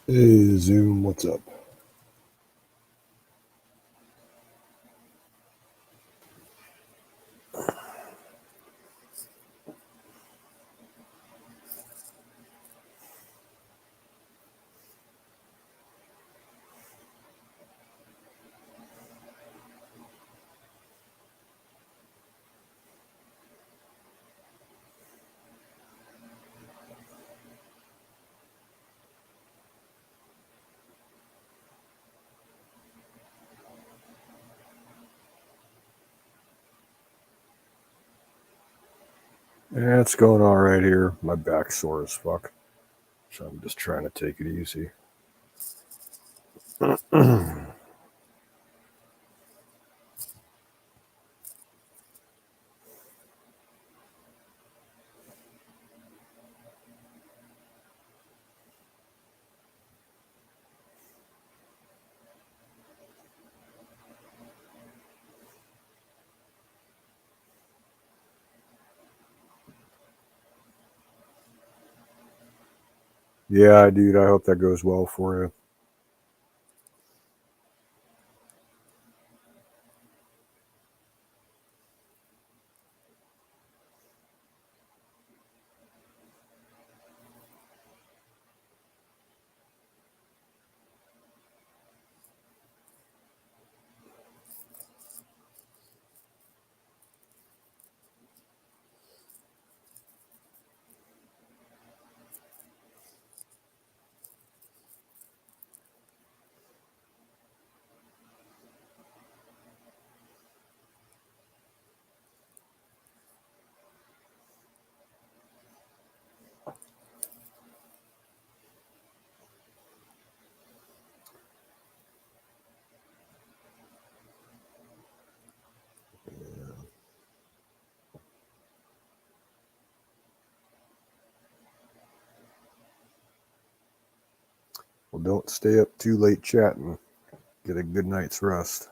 Hey Zoom, what's up? Yeah, it's going all right here. My back's sore as fuck, so I'm just trying to take it easy. Yeah, dude, I hope that goes well for you. Well, don't stay up too late chatting. Get a good night's rest.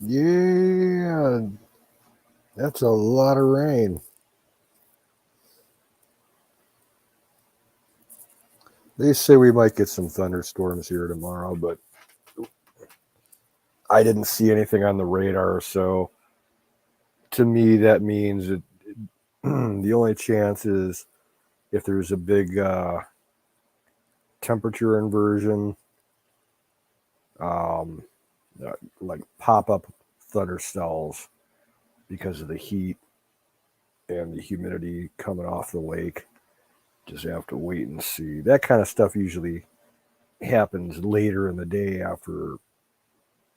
Yeah, that's a lot of rain. They say we might get some thunderstorms here tomorrow, but I didn't see anything on the radar, so to me that means that the only chance is if there's a big temperature inversion, um, like pop-up thunderstorms because of the heat and the humidity coming off the lake. Just have to wait and see. That kind of stuff usually happens later in the day after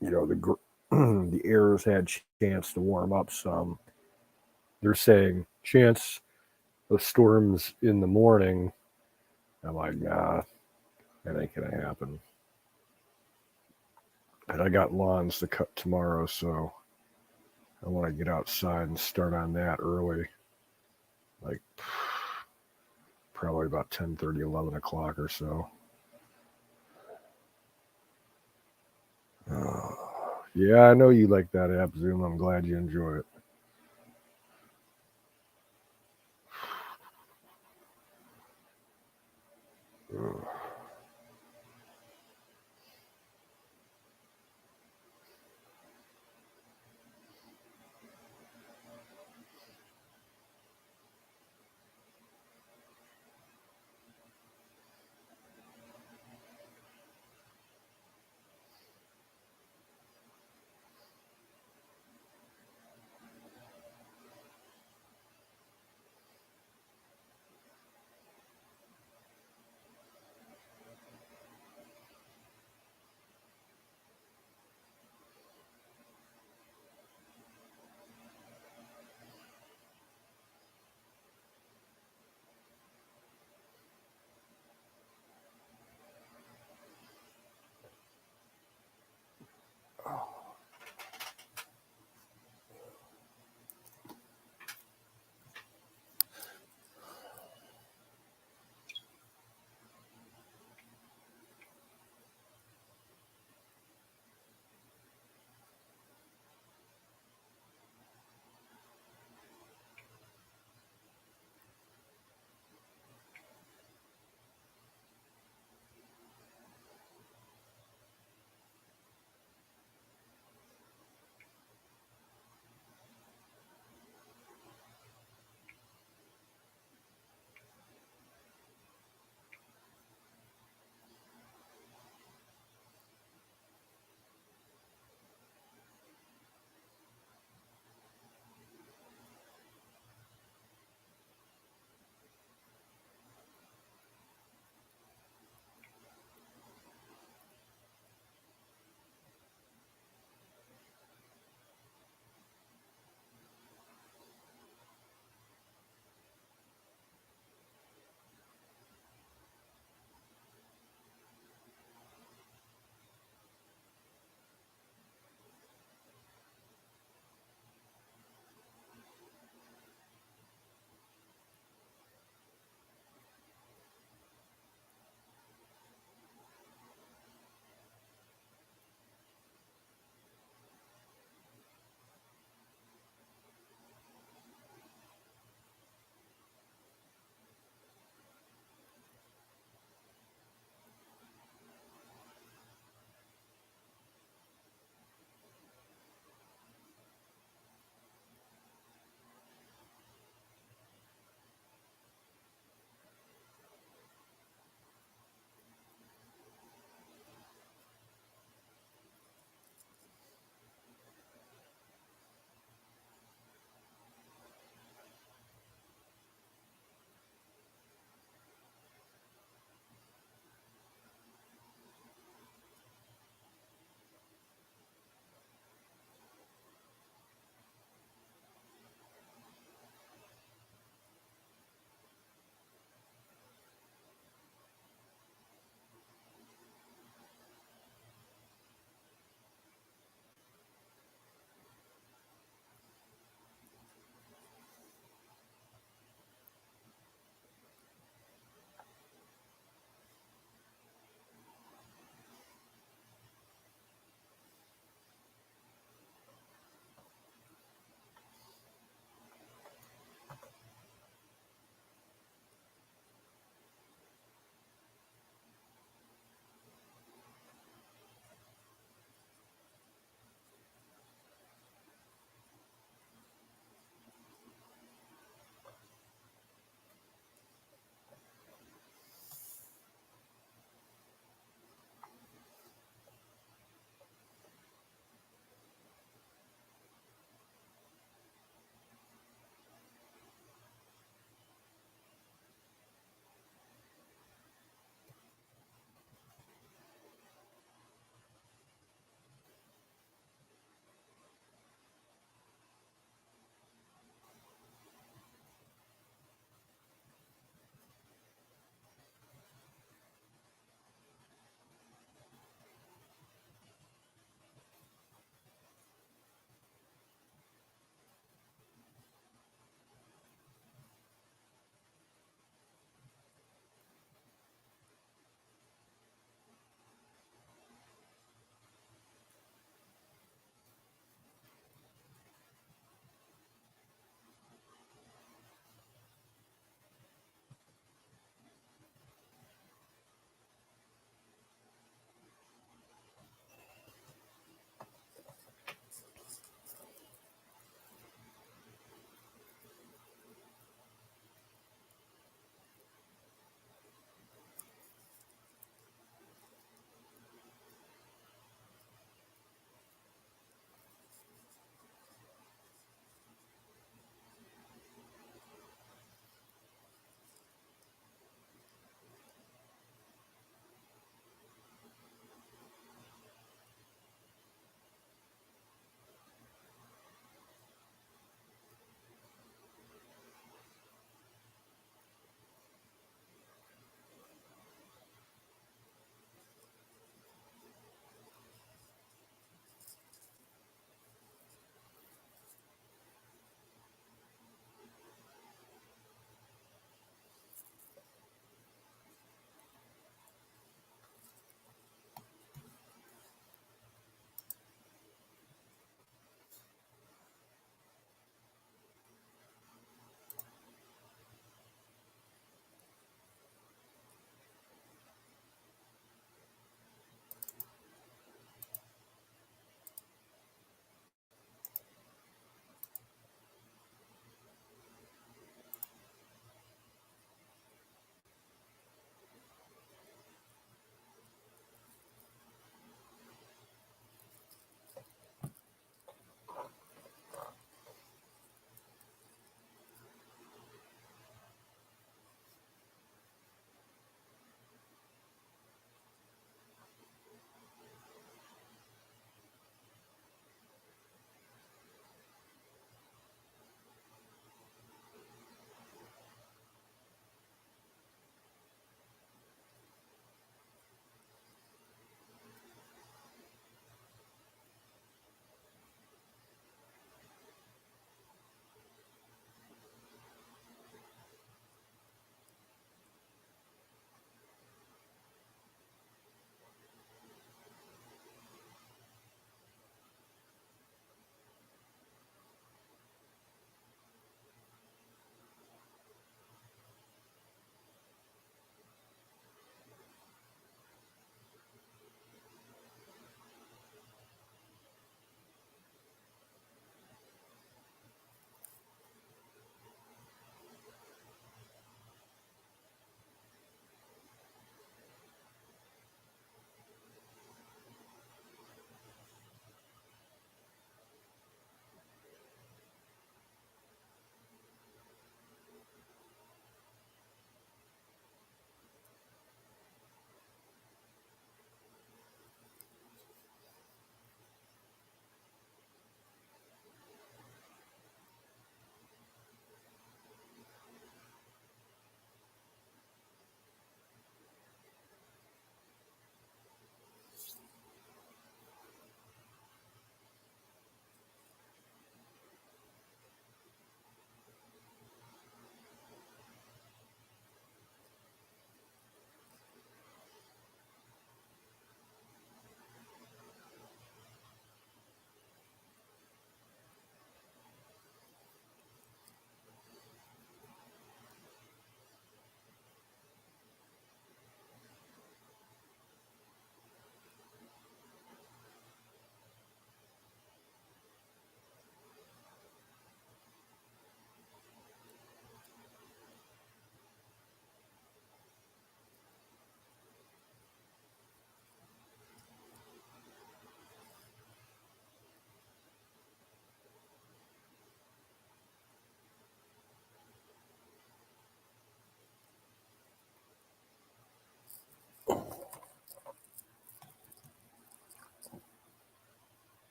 the the air's had chance to warm up some. They're saying chance of storms in the morning. I'm like, nah, that ain't gonna happen. And I got lawns to cut tomorrow, so I want to get outside and start on that early, like probably about 10:30, 11 o'clock or so. Yeah, I know you like that app, Zoom. I'm glad you enjoy it.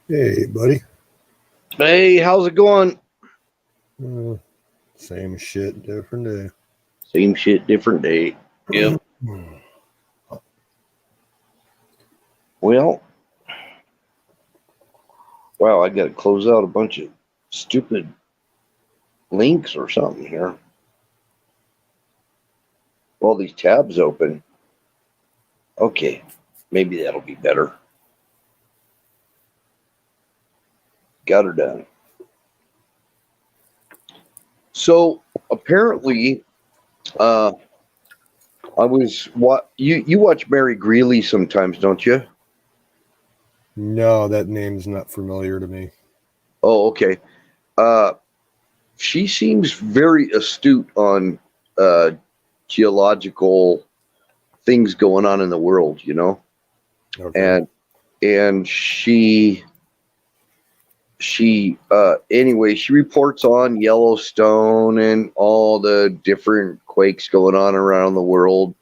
Hey, buddy. Hey, how's it going? Same shit, different day. Same shit, different day. Yep. Well, wow, I got to close out a bunch of stupid links or something here. All these tabs open. Okay, maybe that'll be better. Got her done. So apparently, I was what you watch Mary Greeley sometimes, don't you? No, that name's not familiar to me. Oh, okay. She seems very astute on geological things going on in the world, you know. Okay. And anyway, she reports on Yellowstone and all the different quakes going on around the world.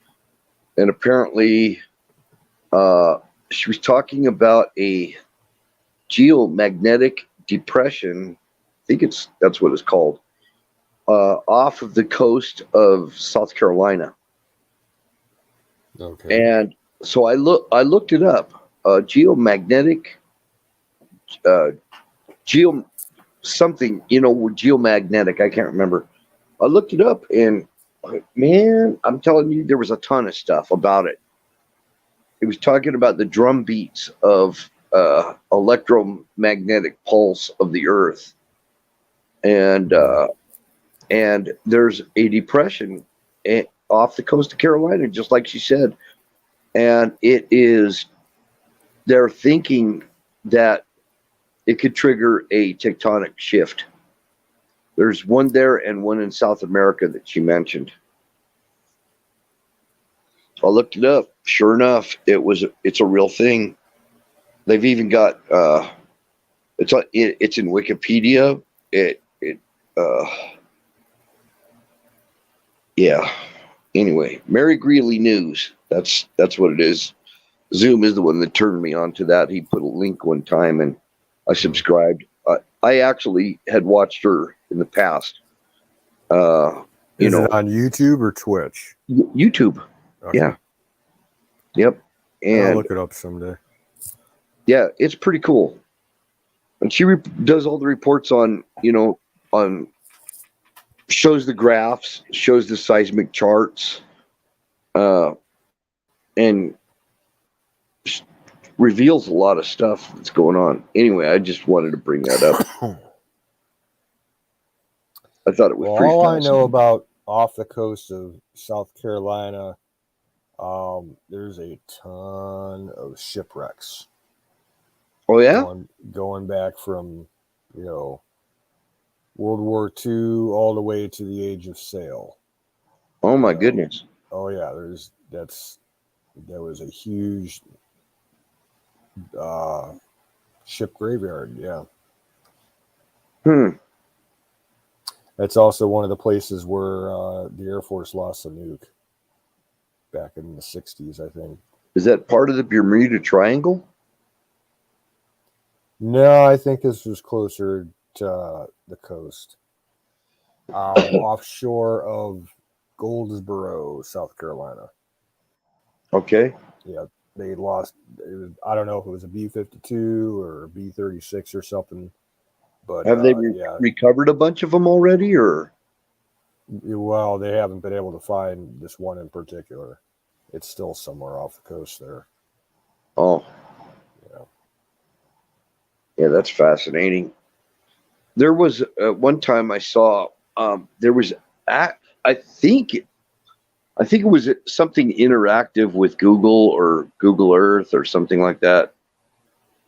And apparently, she was talking about a geomagnetic depression. I think that's what it's called, off of the coast of South Carolina. Okay. And so I looked it up. Geomagnetic, uh, geo something, geomagnetic. I can't remember. I looked it up, and man, I'm telling you, there was a ton of stuff about it. It was talking about the drum beats of electromagnetic pulse of the Earth, and there's a depression off the coast of Carolina, just like she said, and they're thinking that it could trigger a tectonic shift. There's one there and one in South America that she mentioned. I looked it up. Sure enough, it's a real thing. They've even got it's in Wikipedia. Uh yeah. Anyway, Mary Greeley News. That's what it is. Zoom is the one that turned me on to that. He put a link one time, and I subscribed. I actually had watched her in the past. Is it on YouTube or Twitch? YouTube. Okay. Yeah. Yep. And I'll look it up someday. Yeah, it's pretty cool. And she does all the reports on shows the graphs, shows the seismic charts, and reveals a lot of stuff that's going on. Anyway, I just wanted to bring that up. I thought it was pretty all I know about off the coast of South Carolina, there's a ton of shipwrecks. Oh yeah, going back from World War II all the way to the age of sail. Oh my goodness. Oh yeah, there was a huge ship graveyard. Yeah. That's also one of the places where the Air Force lost a nuke back in the 60s, I think. Is that part of the Bermuda Triangle? No, I think this was closer to the coast. Offshore of Goldsboro, South Carolina. Okay. Yeah, they lost. I don't know if it was a B-52 or a B-36 or something. But have they recovered a bunch of them already, or? Well, they haven't been able to find this one in particular. It's still somewhere off the coast there. Oh. Yeah, that's fascinating. There was one time I saw there was I think it was something interactive with Google or Google Earth or something like that,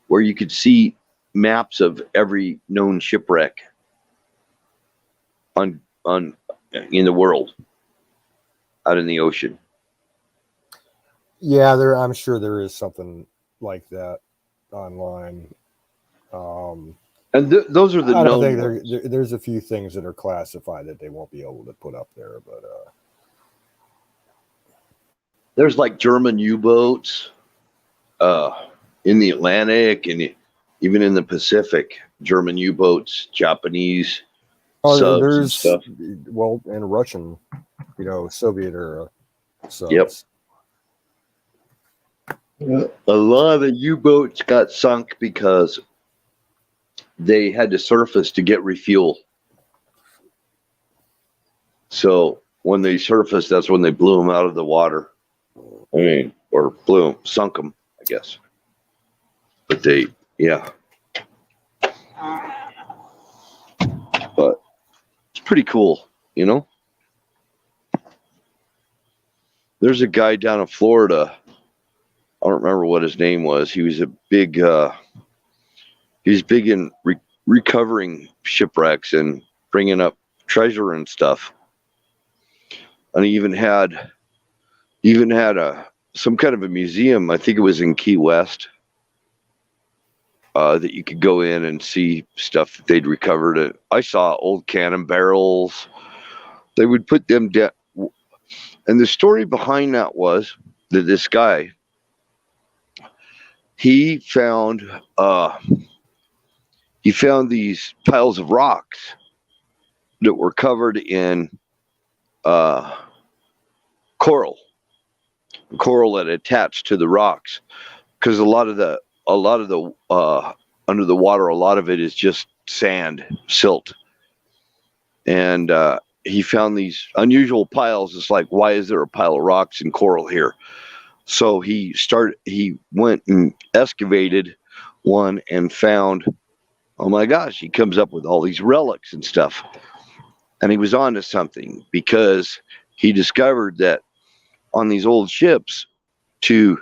where you could see maps of every known shipwreck on in the world out in the ocean. Yeah, I'm sure there is something like that online. And those are the I don't known think there's a few things that are classified that they won't be able to put up there, but there's like German U-boats in the Atlantic, and even in the Pacific, German U-boats, Japanese Oh, subs and there's stuff. well, and Russian, Soviet era Yep. subs. A lot of U-boats got sunk because they had to surface to get refuel. So when they surfaced, that's when they blew them out of the water. I mean, or sunk them, I guess. But yeah. But it's pretty cool, you know? There's a guy down in Florida. I don't remember what his name was. He was he's big in recovering shipwrecks and bringing up treasure and stuff. And he even had some kind of a museum. I think it was in Key West, that you could go in and see stuff that they'd recovered. I saw old cannon barrels. They would put them down. And the story behind that was that this guy, he found these piles of rocks that were covered in coral that attached to the rocks, because a lot of the under the water, a lot of it is just sand, silt. And he found these unusual piles. It's like, why is there a pile of rocks and coral here? So he went and excavated one and found, oh my gosh, he comes up with all these relics and stuff. And he was onto something, because he discovered that on these old ships, to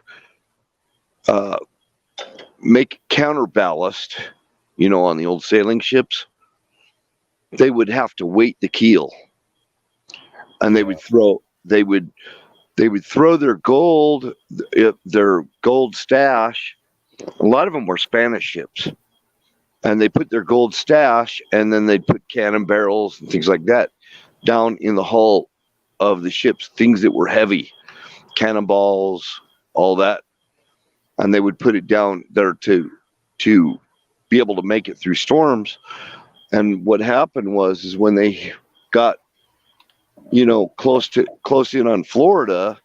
make counterballast, on the old sailing ships, they would have to weight the keel, and they would throw their gold stash. A lot of them were Spanish ships, and they put their gold stash, and then they'd put cannon barrels and things like that down in the hull of the ships, things that were heavy, cannonballs, all that, and they would put it down there to be able to make it through storms. And what happened is when they got close in on Florida,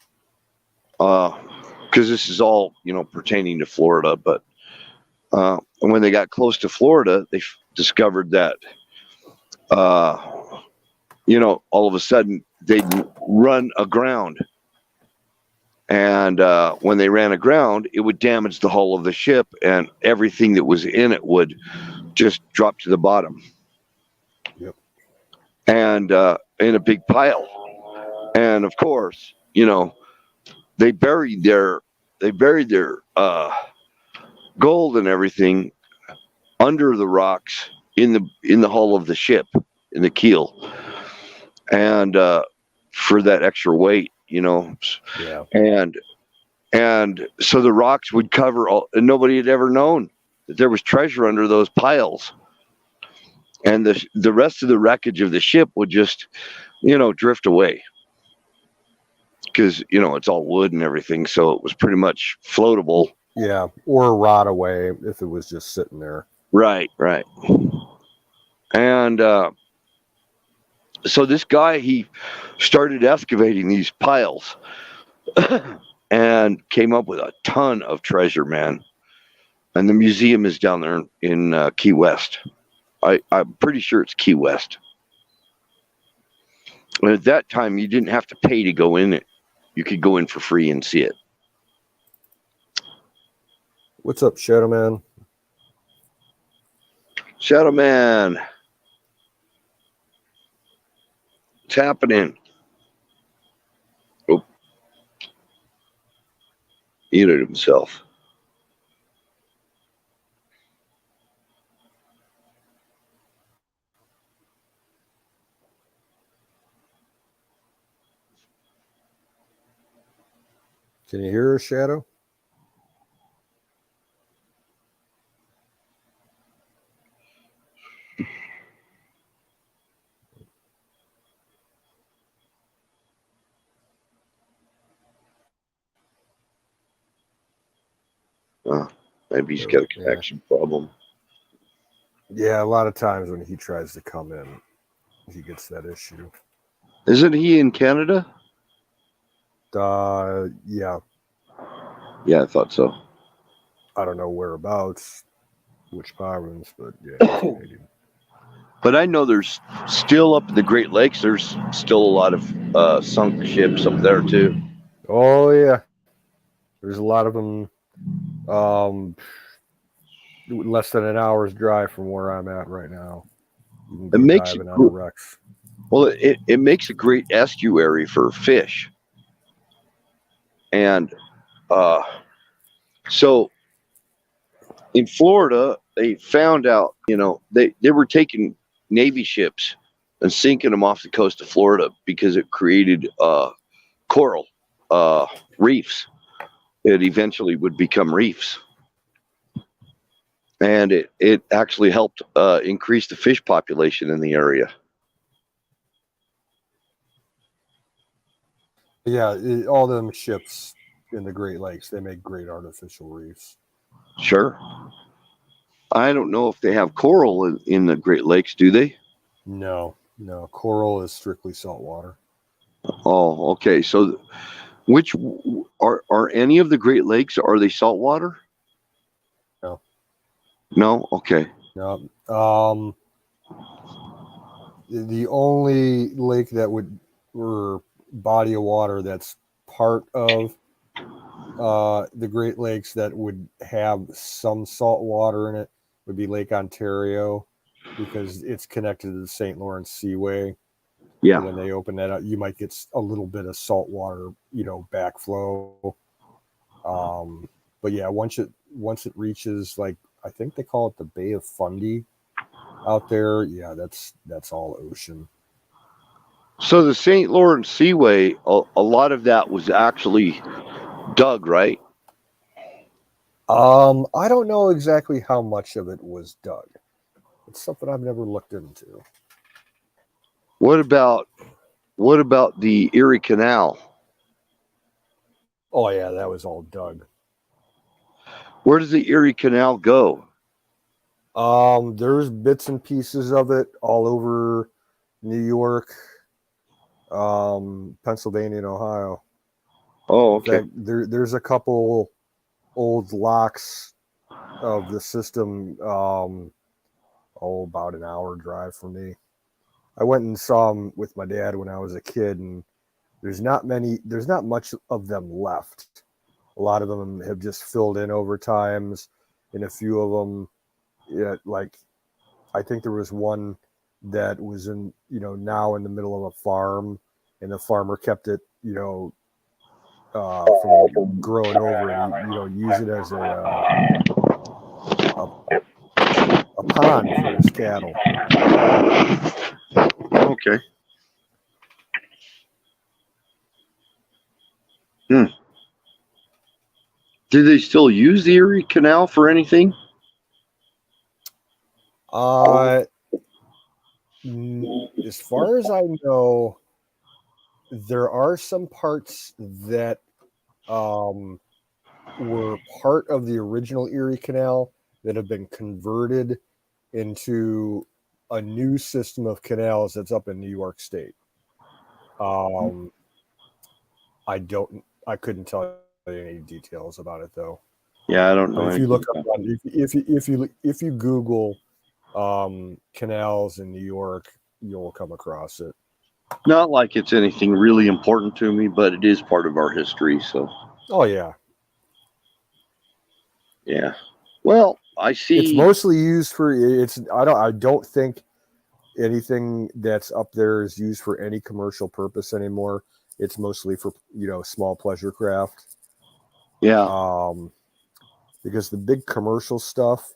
because this is all pertaining to Florida, but when they got close to Florida, they discovered that all of a sudden they'd run aground. And when they ran aground, it would damage the hull of the ship, and everything that was in it would just drop to the bottom. Yep. And in a big pile. And of course, they buried their gold and everything under the rocks in the hull of the ship, in the keel, and for that extra weight. Yeah. And so the rocks would cover all, and nobody had ever known that there was treasure under those piles. And the rest of the wreckage of the ship would just, drift away, because it's all wood and everything, so it was pretty much floatable. Yeah, or rot away if it was just sitting there. Right. And so this guy, he started excavating these piles and came up with a ton of treasure, man. And the museum is down there in Key West. I'm pretty sure it's Key West. And at that time, you didn't have to pay to go in it. You could go in for free and see it. What's up, Shadow Man? Shadow Man. What's happening? Oh. Muted himself. Can you hear us, Shadow? Maybe he's got a connection problem. Yeah, a lot of times when he tries to come in, he gets that issue. Isn't he in Canada? Yeah, Yeah, I thought so. I don't know whereabouts, which province, but yeah, he's Canadian. But I know there's still up in the Great Lakes. There's still a lot of sunk ships up there too. Oh yeah, there's a lot of them. Um, less than an hour's drive from where I'm at right now. You can It go makes diving on the wrecks. it makes a great estuary for fish. And uh, so in Florida, they found out, they were taking Navy ships and sinking them off the coast of Florida because it created coral reefs. It eventually would become reefs. And it actually helped increase the fish population in the area. Yeah, all them ships in the Great Lakes, they make great artificial reefs. Sure. I don't know if they have coral in the Great Lakes, do they? No, no, coral is strictly saltwater. Oh, okay. So which are any of the Great Lakes, are they saltwater? No, No? Okay. no. The only lake that would or body of water that's part of the Great Lakes that would have some salt water in it would be Lake Ontario because it's connected to the St. Lawrence Seaway. Yeah. And when they open that up, you might get a little bit of salt water, backflow. But yeah, once it reaches, like, I think they call it the Bay of Fundy out there. Yeah, that's all ocean. So the St. Lawrence Seaway, a lot of that was actually dug, right? I don't know exactly how much of it was dug. It's something I've never looked into. What about what about the Erie Canal? Oh yeah, that was all dug. Where does the Erie Canal go? There's bits and pieces of it all over New York, Pennsylvania, and Ohio. Oh, In okay. fact, there's a couple old locks of the system. About an hour drive from me. I went and saw them with my dad when I was a kid, and there's not much of them left. A lot of them have just filled in over times, and a few of them, yeah, like I think there was one that was now in the middle of a farm, and the farmer kept it, from growing over, and he, use it as a a pond for his cattle. Okay. Hmm. Do they still use the Erie Canal for anything? Uh, as far as I know, there are some parts that um, were part of the original Erie Canal that have been converted into a new system of canals that's up in New York State. Um, I couldn't tell you any details about it though. Yeah, I don't But know if you anything look up about on if you Google canals in New York, you'll come across it. it. Not like it's anything really important to me, but it is part of our history. So, Oh yeah, yeah. Well, I it's see. mostly used for it's. I don't think anything that's up there is used for any commercial purpose anymore. It's mostly for small pleasure craft. Yeah. Um, because the big commercial stuff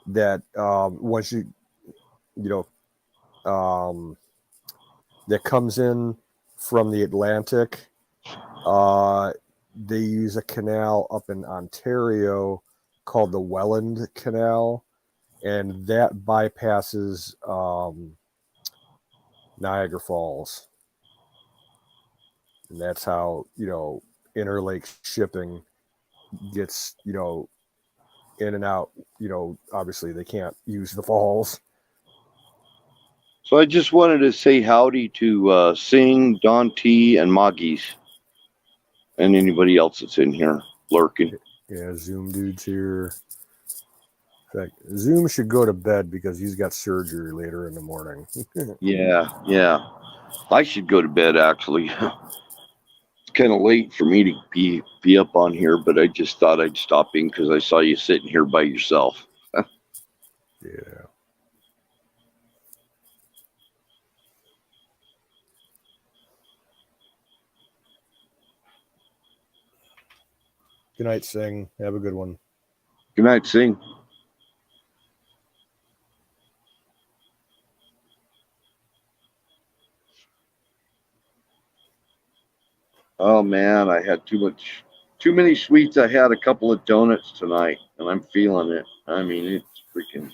that once you um, that comes in from the Atlantic, uh, they use a canal up in Ontario called the Welland Canal, and that bypasses Niagara Falls, and that's how interlake shipping gets in and out. Obviously they can't use the falls. So I just wanted to say howdy to Sing, Don T, and Moggies, and anybody else that's in here lurking. Yeah, Zoom dude's here. In fact, Zoom should go to bed because he's got surgery later in the morning. Yeah. I should go to bed, actually. It's kind of late for me to be up on here, but I just thought I'd stop in because I saw you sitting here by yourself. Yeah. Good night, Sing. Have a good one. Good night, Sing. Oh man, I had too many sweets. I had a couple of donuts tonight, and I'm feeling it. I mean, it's freaking.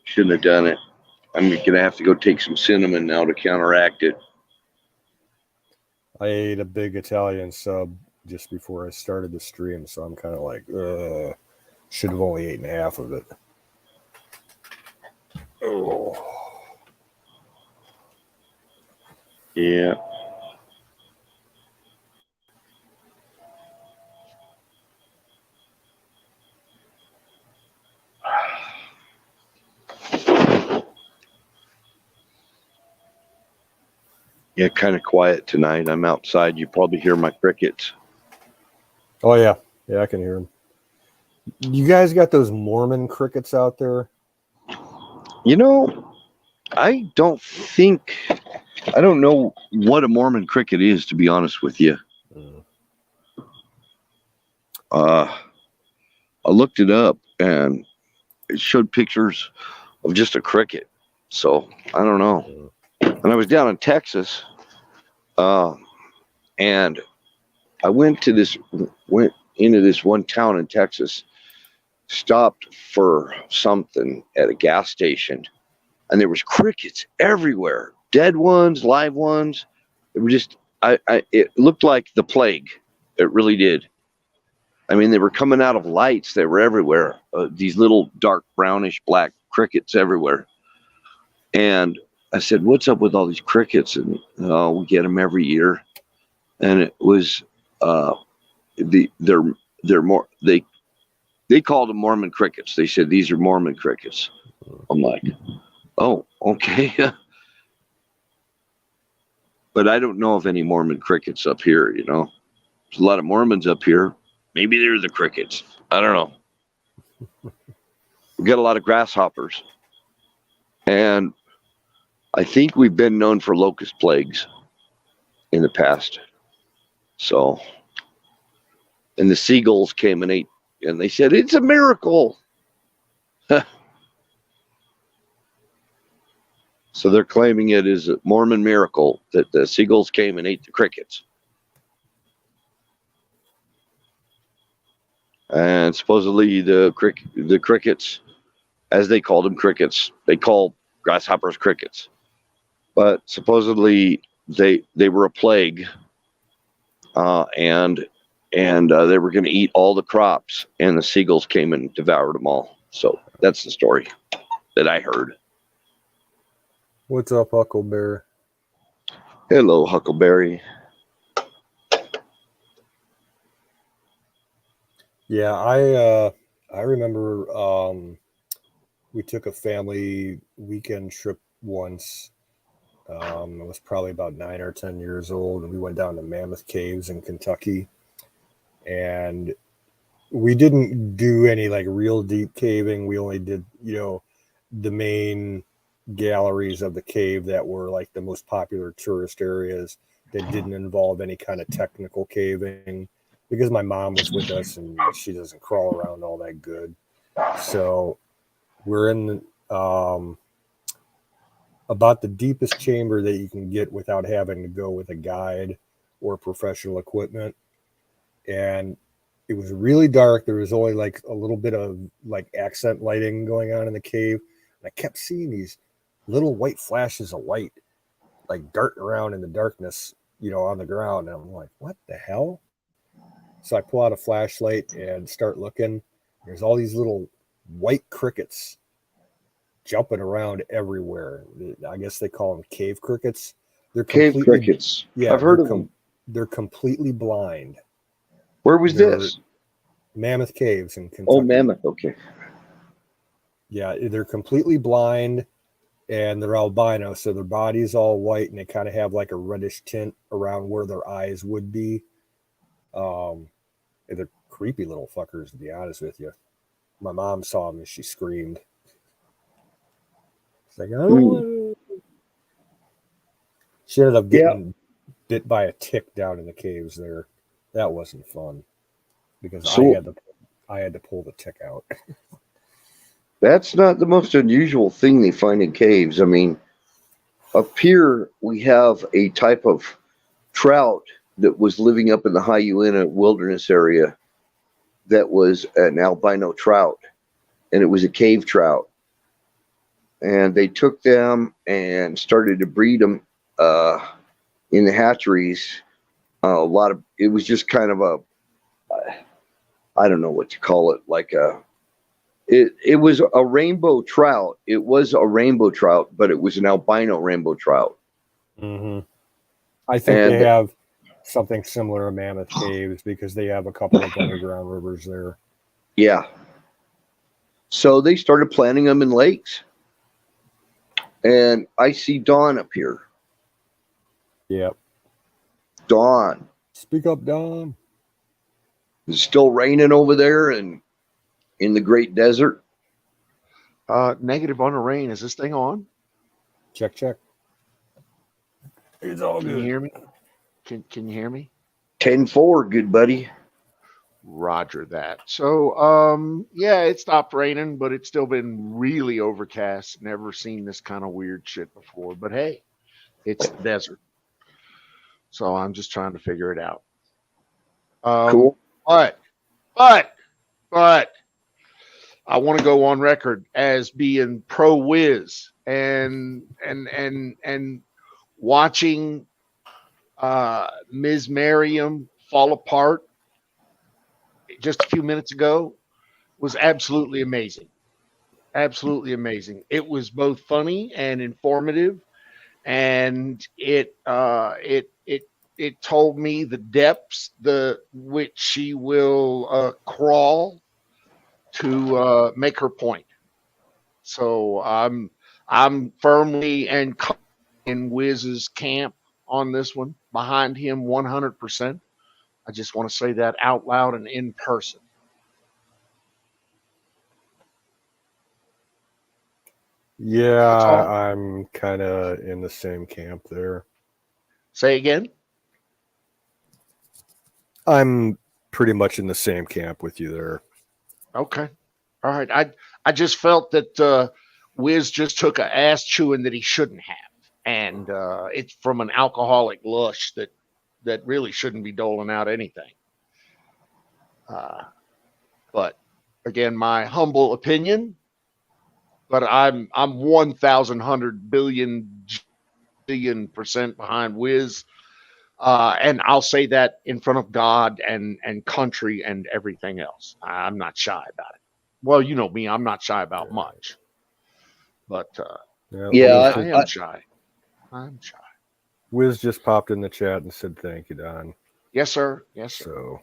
Shouldn't have done it. I'm gonna have to go take some cinnamon now to counteract it. I ate a big Italian sub just before I started the stream, so I'm kind of like, should have only eaten half of it. Oh. Yeah. Yeah, kind of quiet tonight. I'm outside. You probably hear my crickets. Oh, yeah. Yeah, I can hear them. You guys got those Mormon crickets out there? I don't know what a Mormon cricket is, to be honest with you. I looked it up, and it showed pictures of just a cricket. So, I don't know. And I was down in Texas, and I went into this one town in Texas, stopped for something at a gas station, and there was crickets everywhere, dead ones, live ones. It were just, it looked like the plague. It really did. I mean, they were coming out of lights. They were everywhere. These little dark brownish black crickets everywhere. And I said, "What's up with all these crickets?" And we get them every year. And it was they're more they called them Mormon crickets. They said these are Mormon crickets. I'm like, oh, okay. But I don't know of any Mormon crickets up here. There's a lot of Mormons up here. Maybe they're the crickets. I don't know. We got a lot of grasshoppers, and I think we've been known for locust plagues in the past. So, and the seagulls came and ate, and they said it's a miracle. So they're claiming it is a Mormon miracle that the seagulls came and ate the crickets. And supposedly the crickets, as they called them crickets, they call grasshoppers crickets. But supposedly they were a plague, and they were going to eat all the crops, and the seagulls came and devoured them all. So that's the story that I heard. What's up, Huckleberry? Hello, Huckleberry. Yeah, I remember we took a family weekend trip once. I was probably about 9 or 10 years old, and we went down to Mammoth Caves in Kentucky. And we didn't do any like real deep caving. We only did, the main galleries of the cave that were like the most popular tourist areas that didn't involve any kind of technical caving, because my mom was with us and she doesn't crawl around all that good. So we're in about the deepest chamber that you can get without having to go with a guide or professional equipment. And it was really dark. There was only like a little bit of like accent lighting going on in the cave. And I kept seeing these little white flashes of light like darting around in the darkness, on the ground. And I'm like, what the hell? So I pull out a flashlight and start looking. There's all these little white crickets jumping around everywhere. I guess they call them cave crickets. They're Cave completely crickets. yeah. I've heard of them. They're completely blind. Where was They're this? Mammoth Caves in Kentucky. Oh, Mammoth. Okay. Yeah, they're completely blind and they're albino, so their body's all white and they kind of have like a reddish tint around where their eyes would be. They're creepy little fuckers, to be honest with you. My mom saw them and she screamed. It's like, I don't want to. She ended up getting bit by a tick down in the caves there. That wasn't fun because I had to pull the tick out. That's not the most unusual thing they find in caves. I mean, up here we have a type of trout that was living up in the Hyena wilderness area that was an albino trout, and it was a cave trout. And they took them and started to breed them in the hatcheries. It was just kind of I don't know what you call it, like it was a rainbow trout. It was a rainbow trout, but it was an albino rainbow trout. Mm-hmm. I think they have something similar in Mammoth Caves because they have a couple of underground rivers there. Yeah. So they started planting them in lakes. And I see Dawn up here. Yep. Dawn. Speak up, Dawn. It's still raining over there and in the Great Desert. Negative on the rain. Is this thing on? Check. It's all Can good. you hear me? Can you hear me? 10-4, good buddy. Roger that. So, yeah, it stopped raining, but it's still been really overcast. Never seen this kind of weird shit before. But hey, it's the desert. So I'm just trying to figure it out. Cool. But I want to go on record as being pro Wiz and watching Ms. Merriam fall apart just a few minutes ago was absolutely amazing. Absolutely amazing. It was both funny and informative, and it told me the depths which she will crawl to make her point. So I'm firmly and in Wiz's camp on this one, behind him 100%. I just want to say that out loud and in person. Yeah, I'm kind of in the same camp there. Say again? I'm pretty much in the same camp with you there. Okay. All right. I just felt that Wiz just took an ass chewing that he shouldn't have. And it's from an alcoholic lush that really shouldn't be doling out anything. But again, my humble opinion, but I'm 1,100 billion% behind Wiz. And I'll say that in front of God and country and everything else. I'm not shy about it. Well, you know me, I'm not shy about much. But I am shy. I'm shy. Wiz just popped in the chat and said thank you, Don. Yes, sir. Yes, sir. So,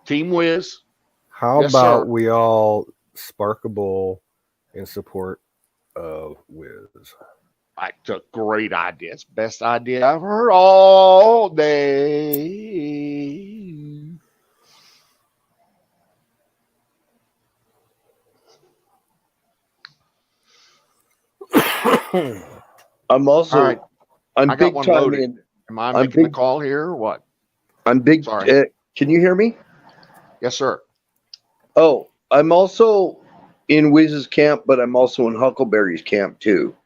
Team Wiz. How about we all spark a bowl in support of Wiz? It's a great idea. It's the best idea I've heard all day. I'm also. All right. I'm I big got one time loaded. in. Am I making the call here or what? I'm big. Sorry. Can you hear me? Yes, sir. Oh, I'm also in Wiz's camp, but I'm also in Huckleberry's camp too.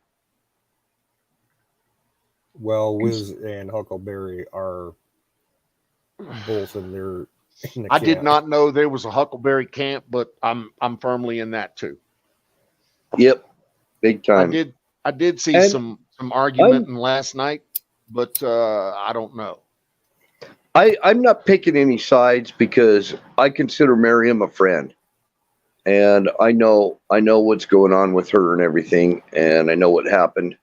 Well, Wiz and Huckleberry are both in the I camp. did not know there was a Huckleberry camp, but I'm firmly in that too. Yep, big time. I did see some argument last night, but I don't know. I'm not picking any sides because I consider Miriam a friend, and I know what's going on with her and everything, and I know what happened.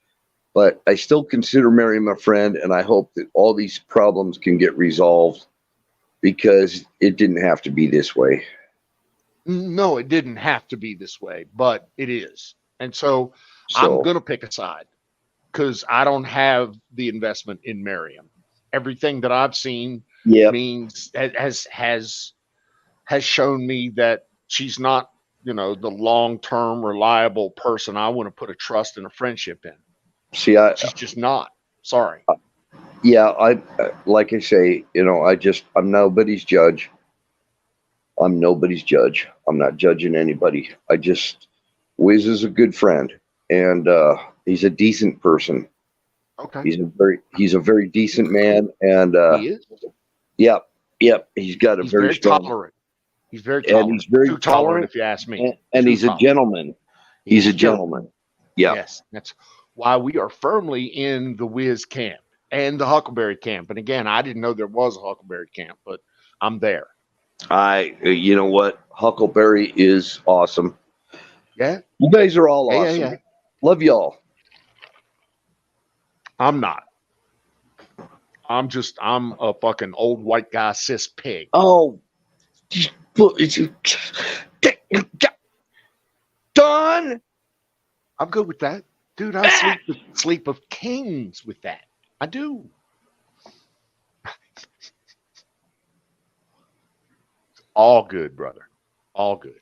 But I still consider Miriam a friend, and I hope that all these problems can get resolved because it didn't have to be this way. No, it didn't have to be this way, but it is. And so I'm So going to pick a side because I don't have the investment in Miriam. Everything that I've seen yeah, means has shown me that she's not, the long-term reliable person I want to put a trust and a friendship in. see, She's just not. Sorry. yeah, I like I say, I'm nobody's judge. I'm nobody's judge. I'm not judging anybody. Wiz is a good friend, and he's a decent person. Okay. He's a very decent man, and He is. yep, yep. He's got a He's very very strong, tolerant. He's very and he's tolerant. very Too tolerant, tolerant, if you ask me. and Too he's a tolerant. gentleman. He's He's a a gentleman. gentleman. Yeah. Yes, that's why we are firmly in the Wiz camp and the Huckleberry camp. And again, I didn't know there was a Huckleberry camp, but I'm there. You know what? Huckleberry is awesome. Yeah, You guys are all yeah, yeah, awesome. yeah. Love y'all. I'm not. I'm a fucking old white guy, cis pig. Oh, Don. I'm good with that. Dude, I sleep the sleep of kings with that. I do. All good, brother. All good.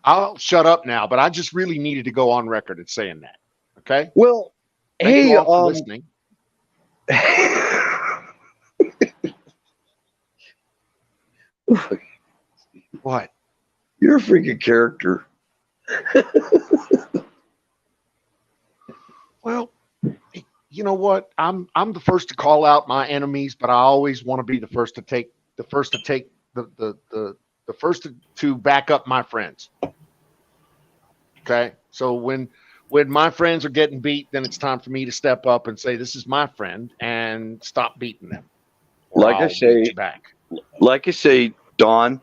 I'll shut up now, but I just really needed to go on record at saying that. Okay? Well, Thank hey, you all for listening. What? You're a freaking character. Well, you know what? I'm the first to call out my enemies, but I always want to be the first to take the first to back up my friends. Okay? So when my friends are getting beat, then it's time for me to step up and say, this is my friend, and stop beating them. Or Like I I'll beat say, you back. Don,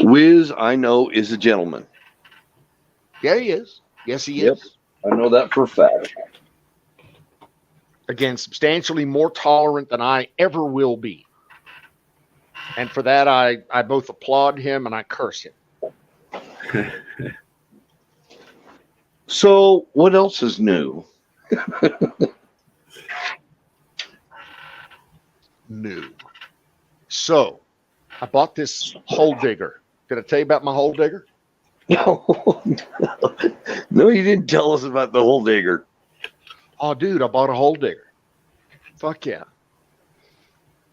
Wiz, I know, is a gentleman. Yeah, he is. Yes, he Yep. is. I know that for a fact. Again, substantially more tolerant than I ever will be. And for that, I both applaud him and I curse him. So, what else is new? New. So, I bought this hole digger. Did I tell you about my hole digger? No, no, you didn't tell us about the hole digger. Oh, dude, I bought a hole digger. Fuck yeah.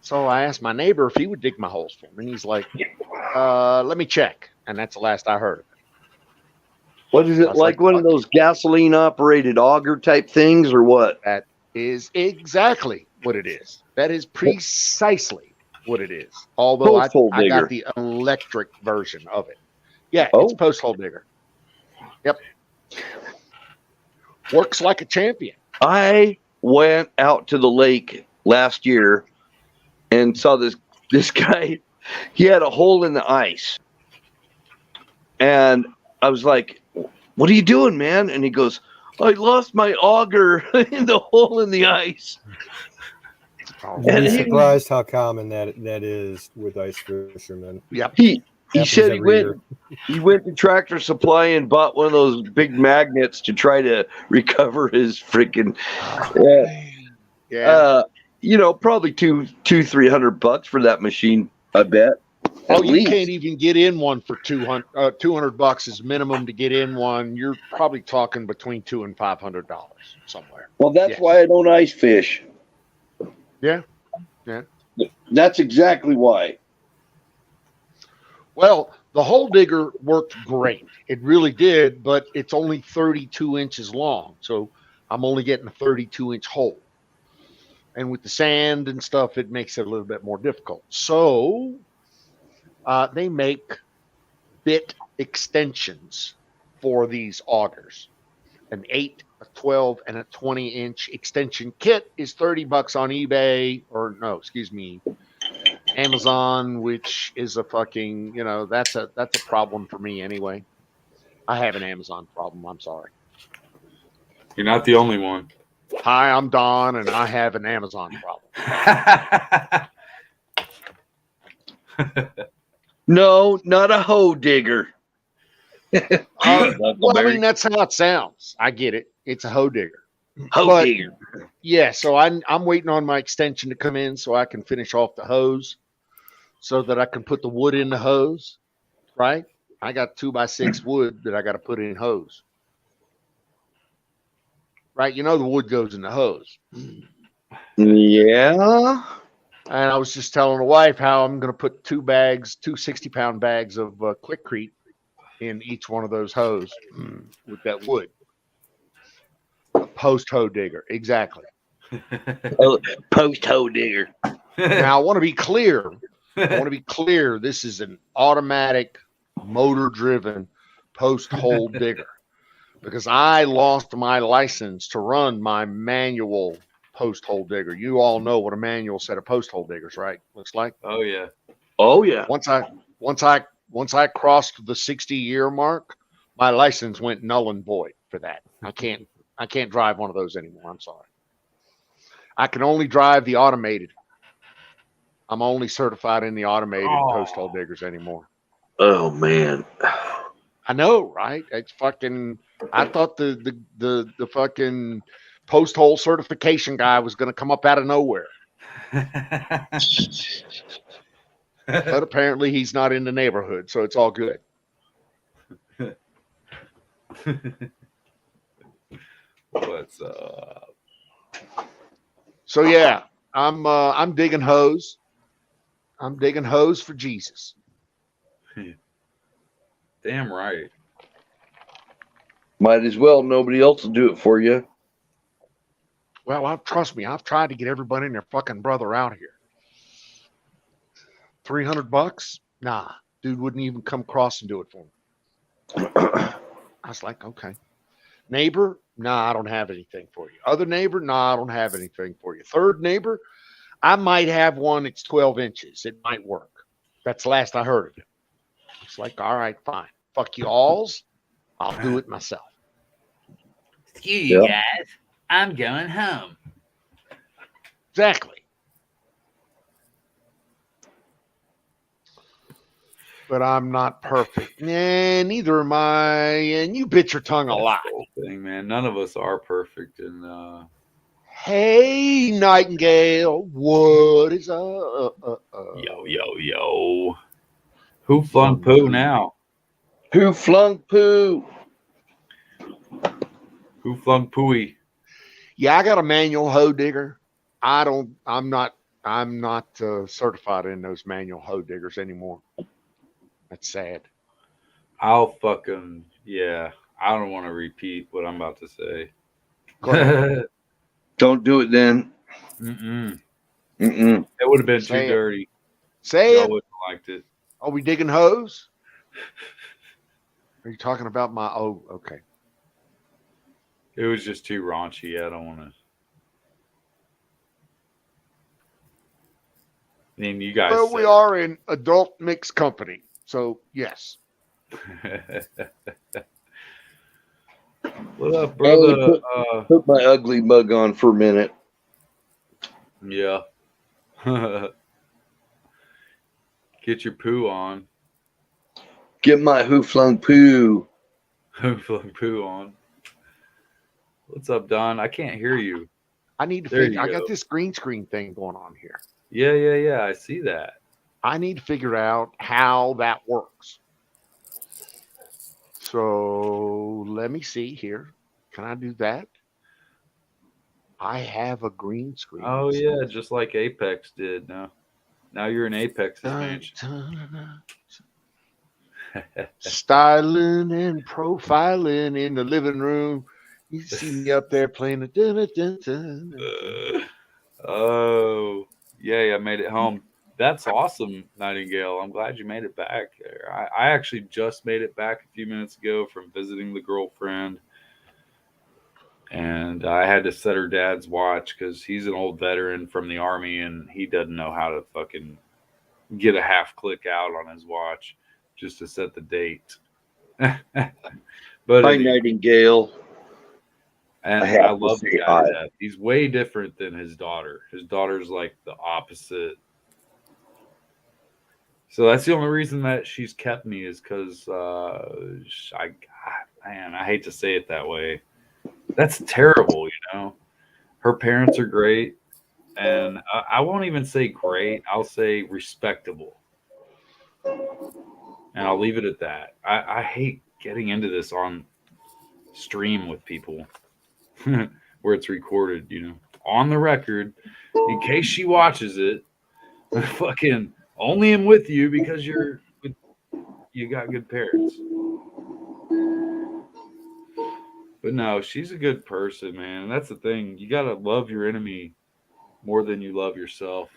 So I asked my neighbor if he would dig my holes for me. And he's like, let me check. And that's the last I heard of it. What is I it, was like like, one of fuck those gasoline operated auger type things, or what? That is exactly what it is. That is precisely what it is. Although Post hole I got digger. the electric version of it. Yeah, Oh. it's post hole digger. Yep. Works like a champion. I went out to the lake last year and saw this guy. He had a hole in the ice, and I was like, "What are you doing, man?" And he goes, "I lost my auger in the hole in the ice." You'd And be he- surprised how common that is with ice fishermen. Yep. He Happens said every he went to Tractor Supply and bought one of those big magnets to try to recover his freaking Yeah. probably $200-300 for that machine, I bet. Oh, At you least. can't even get in one for $200 is minimum to get in one. You're probably talking between $200 and $500 somewhere. Well, that's Yes. why I don't ice fish. Yeah. That's exactly why. Well, the hole digger worked great. It really did, but it's only 32 inches long. So I'm only getting a 32-inch hole. And with the sand and stuff, it makes it a little bit more difficult. So they make bit extensions for these augers. An 8, a 12, and a 20-inch extension kit is $30 on eBay, or no, excuse me, Amazon, which is a fucking, that's a problem for me anyway. I have an Amazon problem. I'm sorry. You're not the only one. Hi, I'm Don, and I have an Amazon problem. No, not a hoe digger. Well, I mean, that's how it sounds. I get it. It's a hoe digger. Hoe digger. Yeah, so I'm waiting on my extension to come in so I can finish off the hose, so that I can put the wood in the hose. Right? I got 2x6 wood that I got to put in hose. Right? The wood goes in the hose. Yeah. And I was just telling the wife how I'm going to put two 60-pound bags of Quickcrete in each one of those hose with that wood. A post hoe digger, exactly. Post hoe digger. Now I want to be clear. This is an automatic, motor-driven post hole digger, because I lost my license to run my manual post hole digger. You all know what a manual set of post hole diggers, right? Looks like. Oh yeah. Oh yeah. Once I crossed the 60-year mark, my license went null and void for that. I can't drive one of those anymore. I'm sorry. I can only drive the automated. I'm only certified in the automated post hole diggers anymore. Oh man. I know, right? It's fucking. I thought the fucking post hole certification guy was going to come up out of nowhere, but apparently he's not in the neighborhood, so it's all good. What's up? So yeah, I'm digging hose. I'm digging hose for Jesus. Damn right. Might as well. Nobody else will do it for you. Well, trust me, I've tried to get everybody and their fucking brother out here. $300? Nah, dude wouldn't even come across and do it for me. I was like, okay. Neighbor? Nah, I don't have anything for you. Other neighbor? Nah, I don't have anything for you. Third neighbor? I might have one that's 12 inches. It might work. That's the last I heard of it. It's like, all right, fine. Fuck you alls. I'll do it myself. Excuse you guys. I'm going home. Exactly. But I'm not perfect. Nah, neither am I. And you bit your tongue a lot. Thing, man. None of us are perfect. And hey, Nightingale, what is up? Yo. Who flung poo now? Who flung poo? Who flung pooey? Yeah, I got a manual hoe digger. I'm not certified in those manual hoe diggers anymore. That's sad. I'll fucking I don't want to repeat what I'm about to say. Go ahead. Don't do it then. Mm-mm. Mm-mm. It would have been too dirty. Say Y'all it. wouldn't have liked it. Are we digging hose? Are you talking about my? Oh, okay. It was just too raunchy. I don't want to. I mean, you guys. Well, we are in adult mixed company, so yes. What up, brother? Put my ugly mug on for a minute. Yeah. Get your poo on. Get my who flung poo. Who flung poo on. What's up, Don? I can't hear you. I need to figure. I got this green screen thing going on here. Yeah. I see that. I need to figure out how that works. So let me see here. Can I do that? I have a green screen. Oh yeah, just like Apex did. Now you're in Apex's mansion. Styling and profiling in the living room. You see me up there playing the. Oh yeah, I made it home. That's awesome, Nightingale. I'm glad you made it back. I actually just made it back a few minutes ago from visiting the girlfriend. And I had to set her dad's watch because he's an old veteran from the Army and he doesn't know how to fucking get a half click out on his watch just to set the date. But Hi, anyway, Nightingale. and I I have to love the say guy hi. to death. He's way different than his daughter. His daughter's like the opposite. So that's the only reason that she's kept me is because man, I hate to say it that way. That's terrible, you know. Her parents are great, and I won't even say great. I'll say respectable, and I'll leave it at that. I hate getting into this on stream with people where it's recorded, you know, on the record, in case she watches it. Fucking only am with you because you got good parents. But no, she's a good person, man. And that's the thing. You gotta love your enemy more than you love yourself.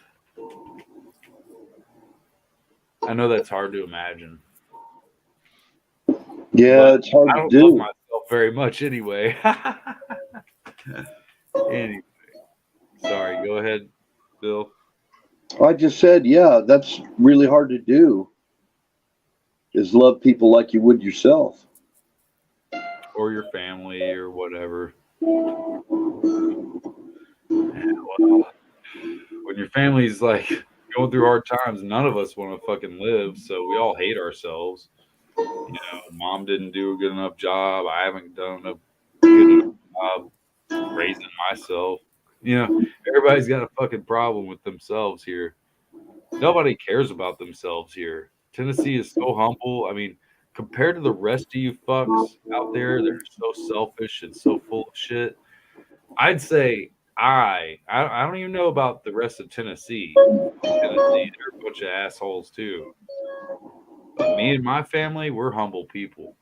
I know that's hard to imagine. Yeah, But it's hard I to don't love do. myself very much anyway. Anyway, sorry. Go ahead, Bill. I just said, yeah, that's really hard to do. Is love people like you would yourself. Or your family or whatever. Yeah, well, when your family's like going through hard times, none of us want to fucking live, so we all hate ourselves. You know, mom didn't do a good enough job. I haven't done a good enough job raising myself. You know, everybody's got a fucking problem with themselves here. Nobody cares about themselves here. Tennessee is so humble. I mean, compared to the rest of you fucks out there that are so selfish and so full of shit, I'd say I don't even know about the rest of Tennessee. Tennessee, they're a bunch of assholes too. But me and my family, we're humble people.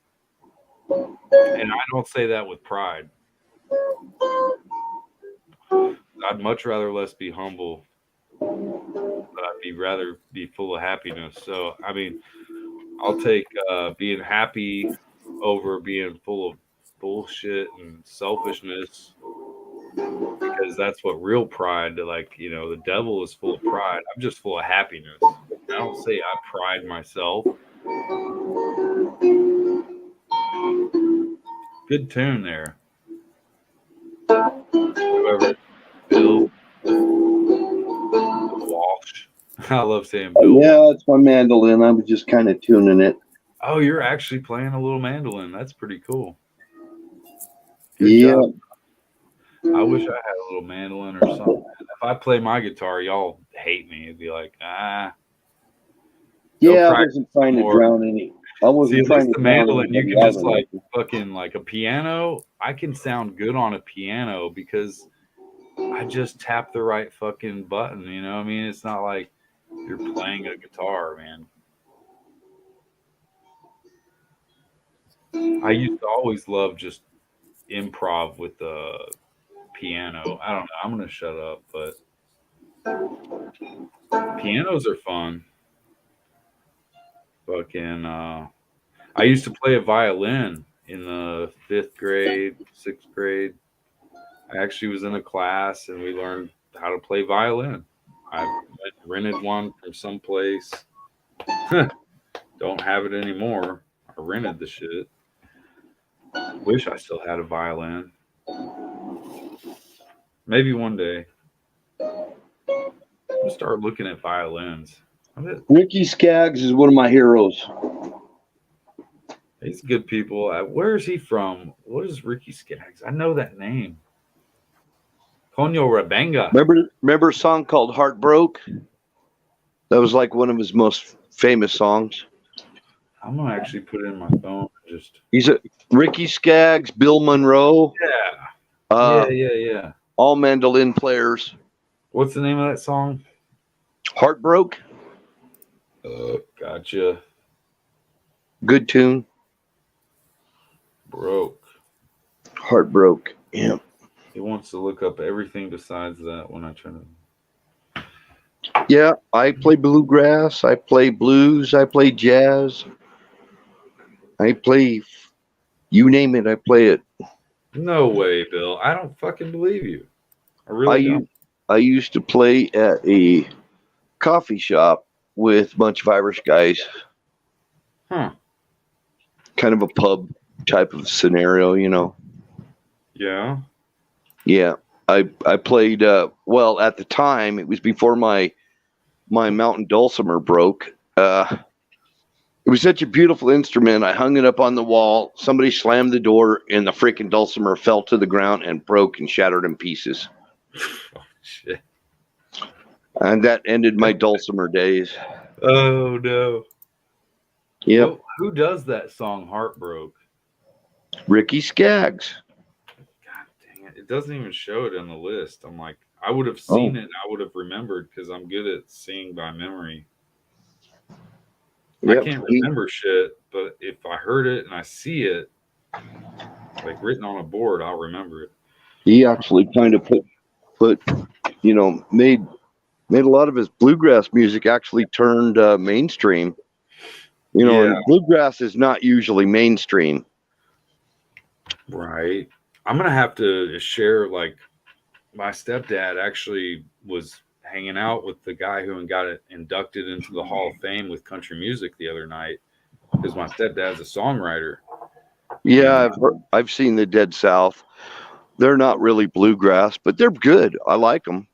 And I don't say that with pride. I'd much rather less be humble, but I'd rather be full of happiness. So, I mean, I'll take being happy over being full of bullshit and selfishness because that's what real pride, like, you know, the devil is full of pride. I'm just full of happiness. I don't say I pride myself. Good tune there. Whoever, Bill Walsh. I love saying Bill Walsh. Yeah, it's my mandolin. I was just kind of tuning it. Oh, you're actually playing a little mandolin. That's pretty cool. Good Yeah. job. I wish I had a little mandolin or something. If I play my guitar, y'all hate me. It'd be like, go Yeah, I practice wasn't trying to more. drown any. I See, wasn't at trying least to the drown mandolin, you anybody can out just or like nothing. fucking like a piano. I can sound good on a piano because I just tap the right fucking button. You know what I mean? It's not like you're playing a guitar, man. I used to always love just improv with the piano. I don't know. I'm gonna shut up, but pianos are fun. Fucking I used to play a violin in the 5th grade, 6th grade. I actually was in a class and we learned how to play violin. I rented one from someplace. Don't have it anymore. I rented the shit. Wish I still had a violin. Maybe one day. I'm gonna start looking at violins. Ricky Skaggs is one of my heroes. He's good people. Where is he from? What is Ricky Skaggs? I know that name. Coño Rebenga. Remember a song called Heart Broke? That was like one of his most famous songs. I'm gonna actually put it in my phone. He's a Ricky Skaggs, Bill Monroe. Yeah. All mandolin players. What's the name of that song? Heart Broke. Gotcha. Good tune. Broke. Heart Broke. Yeah. He wants to look up everything besides that when I try to. Yeah, I play bluegrass. I play blues. I play jazz. I play, you name it, I play it. No way, Bill. I don't fucking believe you. I really don't. I used to play at a coffee shop with a bunch of Irish guys. Huh. Kind of a pub type of scenario, you know. Yeah. Yeah. I played well at the time. It was before my mountain dulcimer broke. It was such a beautiful instrument. I hung it up on the wall. Somebody slammed the door, and the freaking dulcimer fell to the ground and broke and shattered in pieces. Oh, shit. And that ended my dulcimer days. Oh no. Yep. Well, who does that song Heartbroke? Ricky Skaggs. God dang it. It doesn't even show it on the list. I'm like, I would have seen it and I would have remembered because I'm good at seeing by memory. Yep. I can't remember shit, but if I heard it and I see it, like written on a board, I'll remember it. He actually kind of put you know, made a lot of his bluegrass music actually turned mainstream. You know, Yeah. and bluegrass is not usually mainstream. Right. I'm gonna have to share, like, my stepdad actually was hanging out with the guy who got it inducted into the Hall of Fame with country music the other night because my stepdad's a songwriter. Yeah, And, I've seen the Dead South. They're not really bluegrass, but they're good. I like them.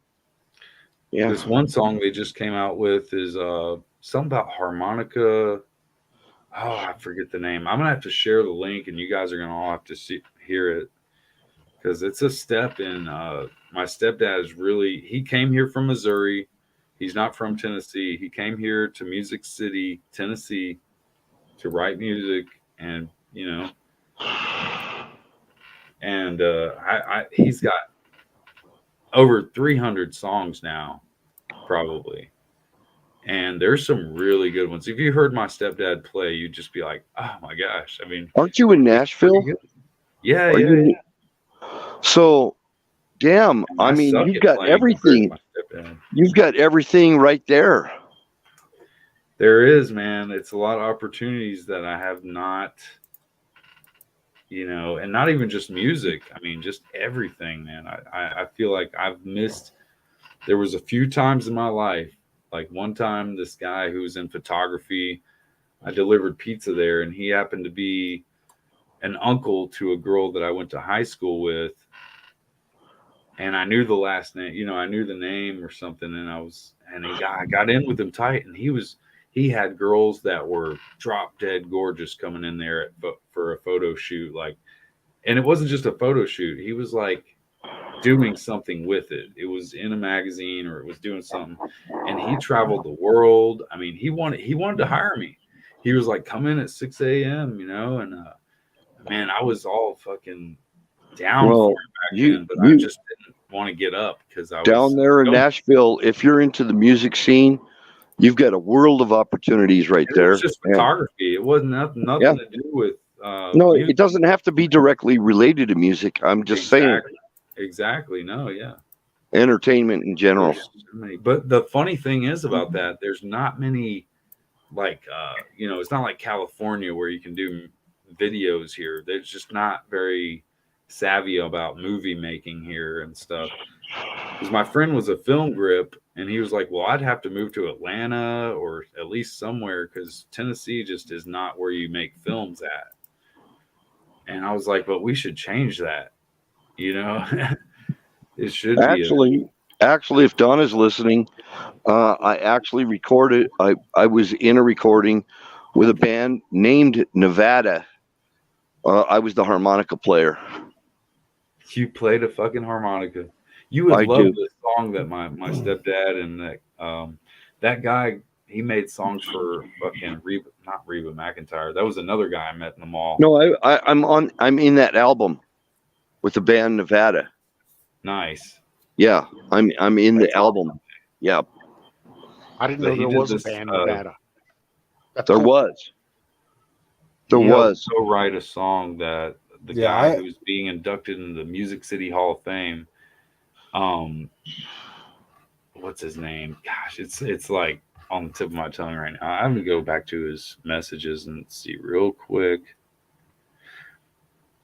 Yeah. this one song they just came out with is something about harmonica. Oh, I forget the name. I'm gonna have to share the link, and you guys are gonna all have to hear it because it's a step in. My stepdad is really. He came here from Missouri. He's not from Tennessee. He came here to Music City, Tennessee, to write music, and and he's got over 300 songs now, probably. And there's some really good ones. If you heard my stepdad play, you'd just be like, "Oh my gosh!" I mean, Aren't you in Nashville? yeah, Are yeah, you? yeah. So, damn. I mean, suck you've at got playing compared to everything. my stepdad. You've got everything right there. There is, man. It's a lot of opportunities that I have not, and not even just music. I mean, just everything, man. I feel like I've missed. There was a few times in my life, like one time, this guy who was in photography, I delivered pizza there, and he happened to be an uncle to a girl that I went to high school with. And I knew the last name, I knew the name or something. And I got in with him tight, and he had girls that were drop dead gorgeous coming in there for a photo shoot. Like, and it wasn't just a photo shoot. He was like doing something with it. It was in a magazine or it was doing something. And he traveled the world. I mean, he wanted to hire me. He was like, come in at 6 a.m., and man, I was all fucking down for it back then, but I just didn't want to get up because I was down there in Nashville. If you're into the music scene, you've got a world of opportunities right there. It was just photography. It wasn't nothing to do with no, music. it doesn't have to be directly related to music. I'm just saying. Exactly. No, yeah. Entertainment in general. But the funny thing is about that, there's not many, like, it's not like California where you can do videos here. There's just not very savvy about movie making here and stuff. Because my friend was a film grip, and he was like, well, I'd have to move to Atlanta or at least somewhere because Tennessee just is not where you make films at. And I was like, but we should change that. It should be. Actually, if Donna's listening, I actually recorded. I was in a recording with a band named Nevada. I was the harmonica player. You played a fucking harmonica. You would love the song that my stepdad and that guy, he made songs for fucking not Reba McEntire. That was another guy I met in the mall. No, I'm in that album with the band Nevada. Nice. Yeah, I'm in the album. Yeah. I didn't know there was a band Nevada. There was. There was. Go write a song that the guy who's being inducted into the Music City Hall of Fame. What's his name? Gosh, it's like on the tip of my tongue right now. I'm gonna go back to his messages and see real quick.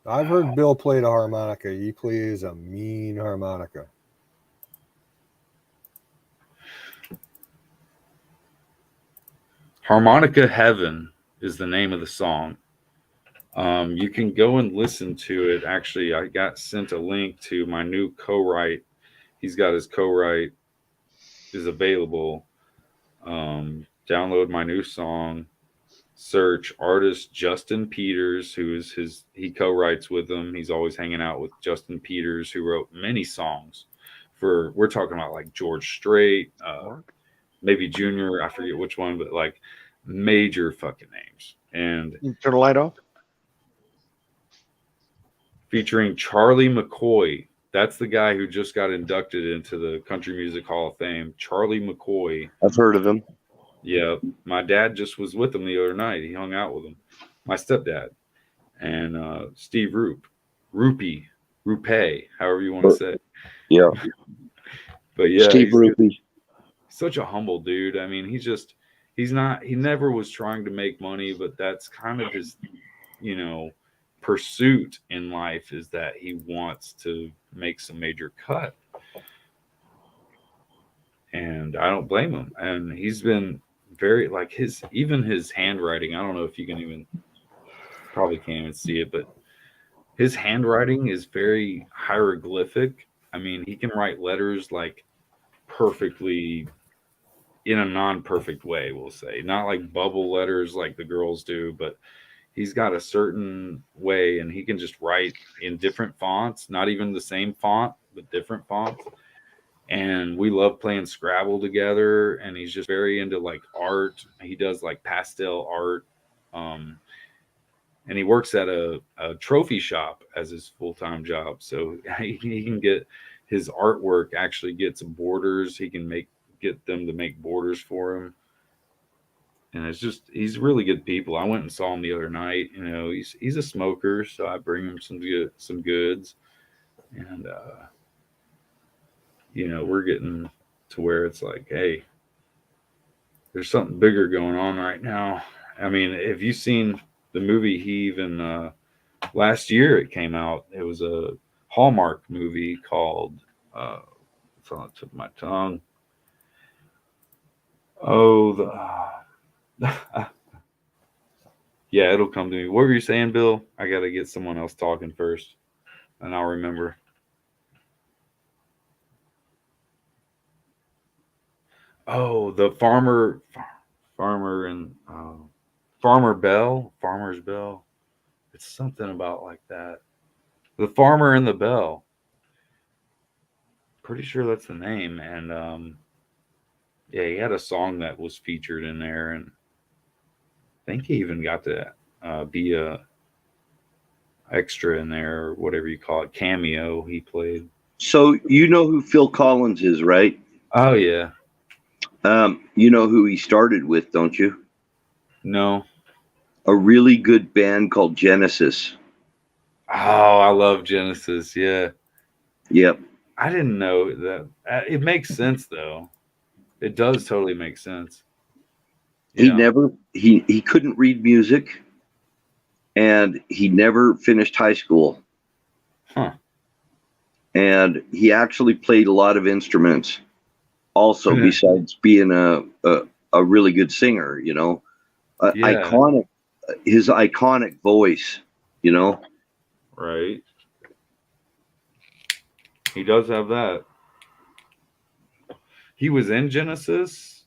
I've heard Bill play the harmonica. He plays a mean harmonica. Harmonica Heaven is the name of the song. You can go and listen to it. Actually, I got sent a link to my new co-write. He's got his co-write is available. Download my new song. Search artist Justin Peters, who is he co-writes with him. He's always hanging out with Justin Peters, who wrote many songs for, we're talking about like George Strait, maybe Junior, I forget which one, but like major fucking names. And Turn the light off. featuring Charlie McCoy. That's the guy who just got inducted into the Country Music Hall of Fame. Charlie McCoy. I've heard of him. Yeah, my dad just was with him the other night. He hung out with him. My stepdad. And Steve Rupe, however you want to say it. Yeah. But yeah, Steve Rupe. Such a humble dude. I mean, he never was trying to make money, but that's kind of his, pursuit in life, is that he wants to make some major cut. And I don't blame him. And he's been very, like, his handwriting, I don't know if you can probably can't even see it, but his handwriting is very hieroglyphic. I mean, he can write letters like perfectly in a non-perfect way, we'll say. Not like bubble letters like the girls do, but he's got a certain way, and he can just write in different fonts, not even the same font, but different fonts. And we love playing Scrabble together, and he's just very into like art. He does like pastel art. And he works at a trophy shop as his full-time job. So he can get his artwork, actually get some borders. He can get them to make borders for him. And he's really good people. I went and saw him the other night. He's a smoker, so I bring him some goods. And we're getting to where it's like, hey, there's something bigger going on right now. I mean, have you seen the movie he even last year it came out? It was a Hallmark movie called it's on the tip of my tongue. Yeah, it'll come to me. What were you saying, Bill? I gotta get someone else talking first, and I'll remember. Oh, the farmer's bell. It's something about like that. The Farmer and the Bell. Pretty sure that's the name. And yeah, he had a song that was featured in there, and I think he even got to be a extra in there, or whatever you call it, cameo. He played. So you know who Phil Collins is, right? Oh yeah. You know who he started with, don't you? No. A really good band called Genesis. Oh, I love Genesis. Yeah. Yep. I didn't know that. It makes sense though. It does totally make sense. He couldn't read music, and he never finished high school. Huh. And he actually played a lot of instruments also, besides being a really good singer, iconic, his iconic voice, Right. He does have that. He was in Genesis?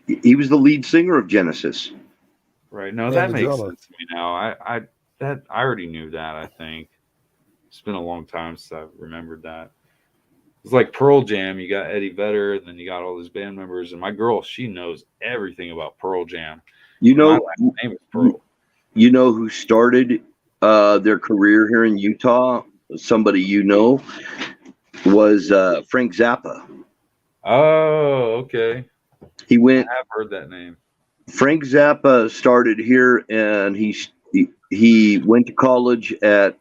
He was the lead singer of Genesis. Right. No, that makes sense to me now. I already knew that, I think. It's been a long time since I've remembered that. It's like Pearl Jam. You got Eddie Vedder, and then you got all those band members. And my girl, she knows everything about Pearl Jam. My last name is Pearl. You know who started their career here in Utah? Somebody was Frank Zappa. Oh, okay. I have heard that name. Frank Zappa started here, and he went to college at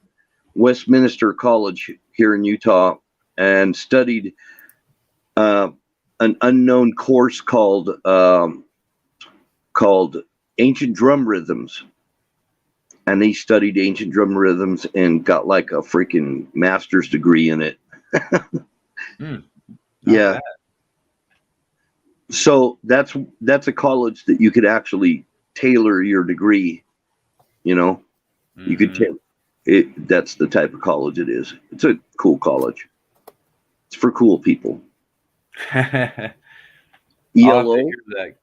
Westminster College here in Utah, and studied an unknown course called Ancient Drum Rhythms. And he studied ancient drum rhythms and got like a freaking master's degree in it. Yeah. So that's a college that you could actually tailor your degree. You know, you could take it. That's the type of college it is. It's a cool college. It's for cool people. I'll ELO, have to hear that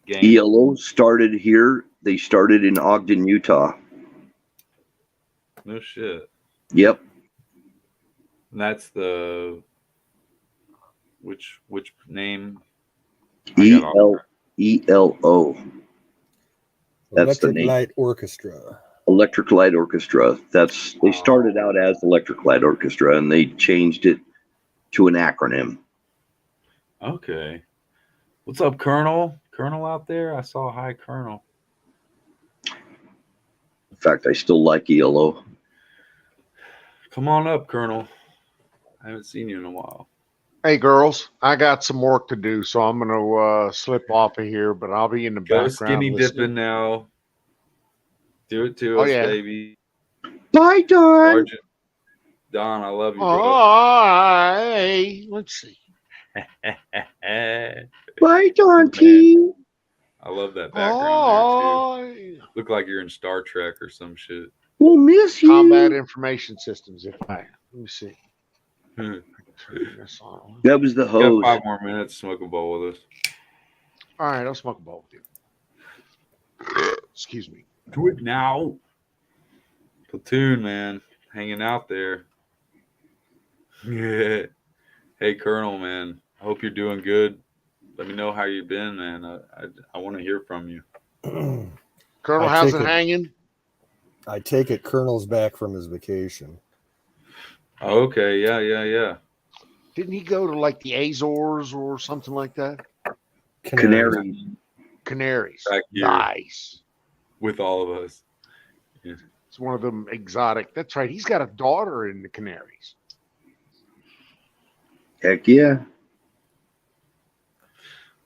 game. ELO started here. They started in Ogden, Utah. No shit. Yep. And that's the which name? ELO. That's the Electric name. Light Orchestra. Electric Light Orchestra. They started out as Electric Light Orchestra, and they changed it to an acronym. Okay. What's up, Colonel? Colonel out there? I saw hi, Colonel. In fact, I still like ELO. Come on up, Colonel. I haven't seen you in a while. Hey, girls, I got some work to do, so I'm going to slip off of here, but I'll be in the Go background skinny listening. dipping now. Do it to Oh, us, yeah. baby. Bye, Don. Sergeant Don, I love you, bro. Oh, hey, let's see. Bye, Don T. I love that background there, too. Oh, Look like you're in Star Trek or some shit. We'll miss you. combat information systems. Let me see. You Turn this on. That was the got hose. 5 more minutes to smoke a bowl with us. All right, I'll smoke a bowl with you. Excuse me. Do it now. Platoon, man. Hanging out there. Yeah. Hey, Colonel, man. I hope you're doing good. Let me know how you've been, man. I want to hear from you. Colonel, how's it hanging? I take it Colonel's back from his vacation. Okay, yeah. Didn't he go to like the Azores or something like that? Canaries. Canaries. Back here. Nice. With all of us. Yeah. It's one of them exotic. That's right. He's got a daughter in the Canaries. Heck yeah.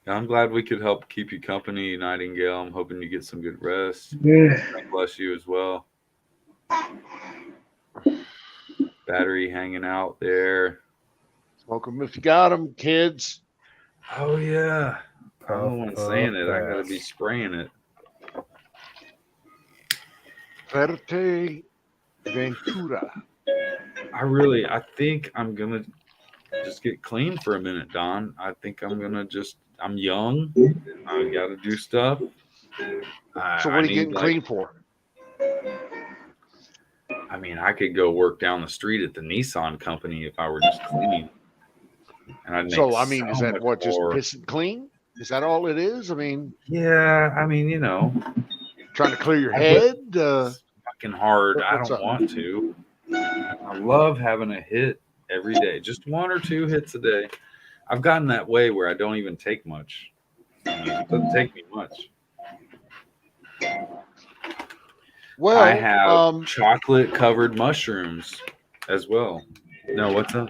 I'm glad we could help keep you company, Nightingale. I'm hoping you get some good rest. Yeah. God bless you as well. Battery hanging out there. Smoke them if you got them, kids. Oh, yeah. I'm the one saying it. I got to pass. be spraying it. Verte Ventura. I think I'm going to just get clean for a minute, Don. I think I'm going to I'm young. I got to do stuff. So what are you getting clean for? I mean, I could go work down the street at the Nissan company if I were just clean. And I'd make So, I mean, is that much what, just more. pissing clean? Is that all it is? I mean, Yeah, I mean, trying to clear your head? it's fucking hard. I What's don't up? want to. I love having a hit every day, just 1 or 2 hits a day. I've gotten that way where I don't even take much. I mean, it doesn't take me much. Well, I have chocolate covered mushrooms as well. No, what's up?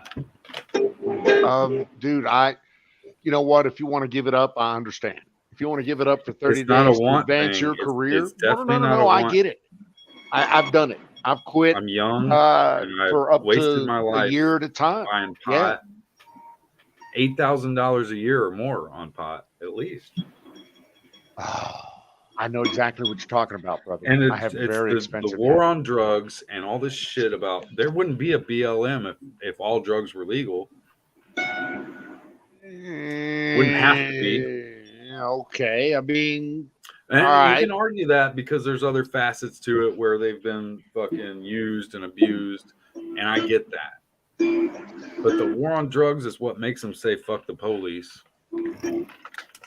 dude, you know what? If you want to give it up, I understand. If you want to give it up for 30 It's not a days to want advance thing. your career, It's definitely not a no, I want. get it. I've done it. I've quit I'm young. And I've for up wasted to my a life year at a time. buying Yeah. pot. $8,000 a year or more on pot, at least. I know exactly what you're talking about, brother. And I have it's very the expensive. war on drugs and all this shit about there wouldn't be a BLM if all drugs were legal. Wouldn't have to be. Okay, I mean, And all you right. can argue that because there's other facets to it where they've been fucking used and abused, and I get that. But the war on drugs is what makes them say "fuck the police."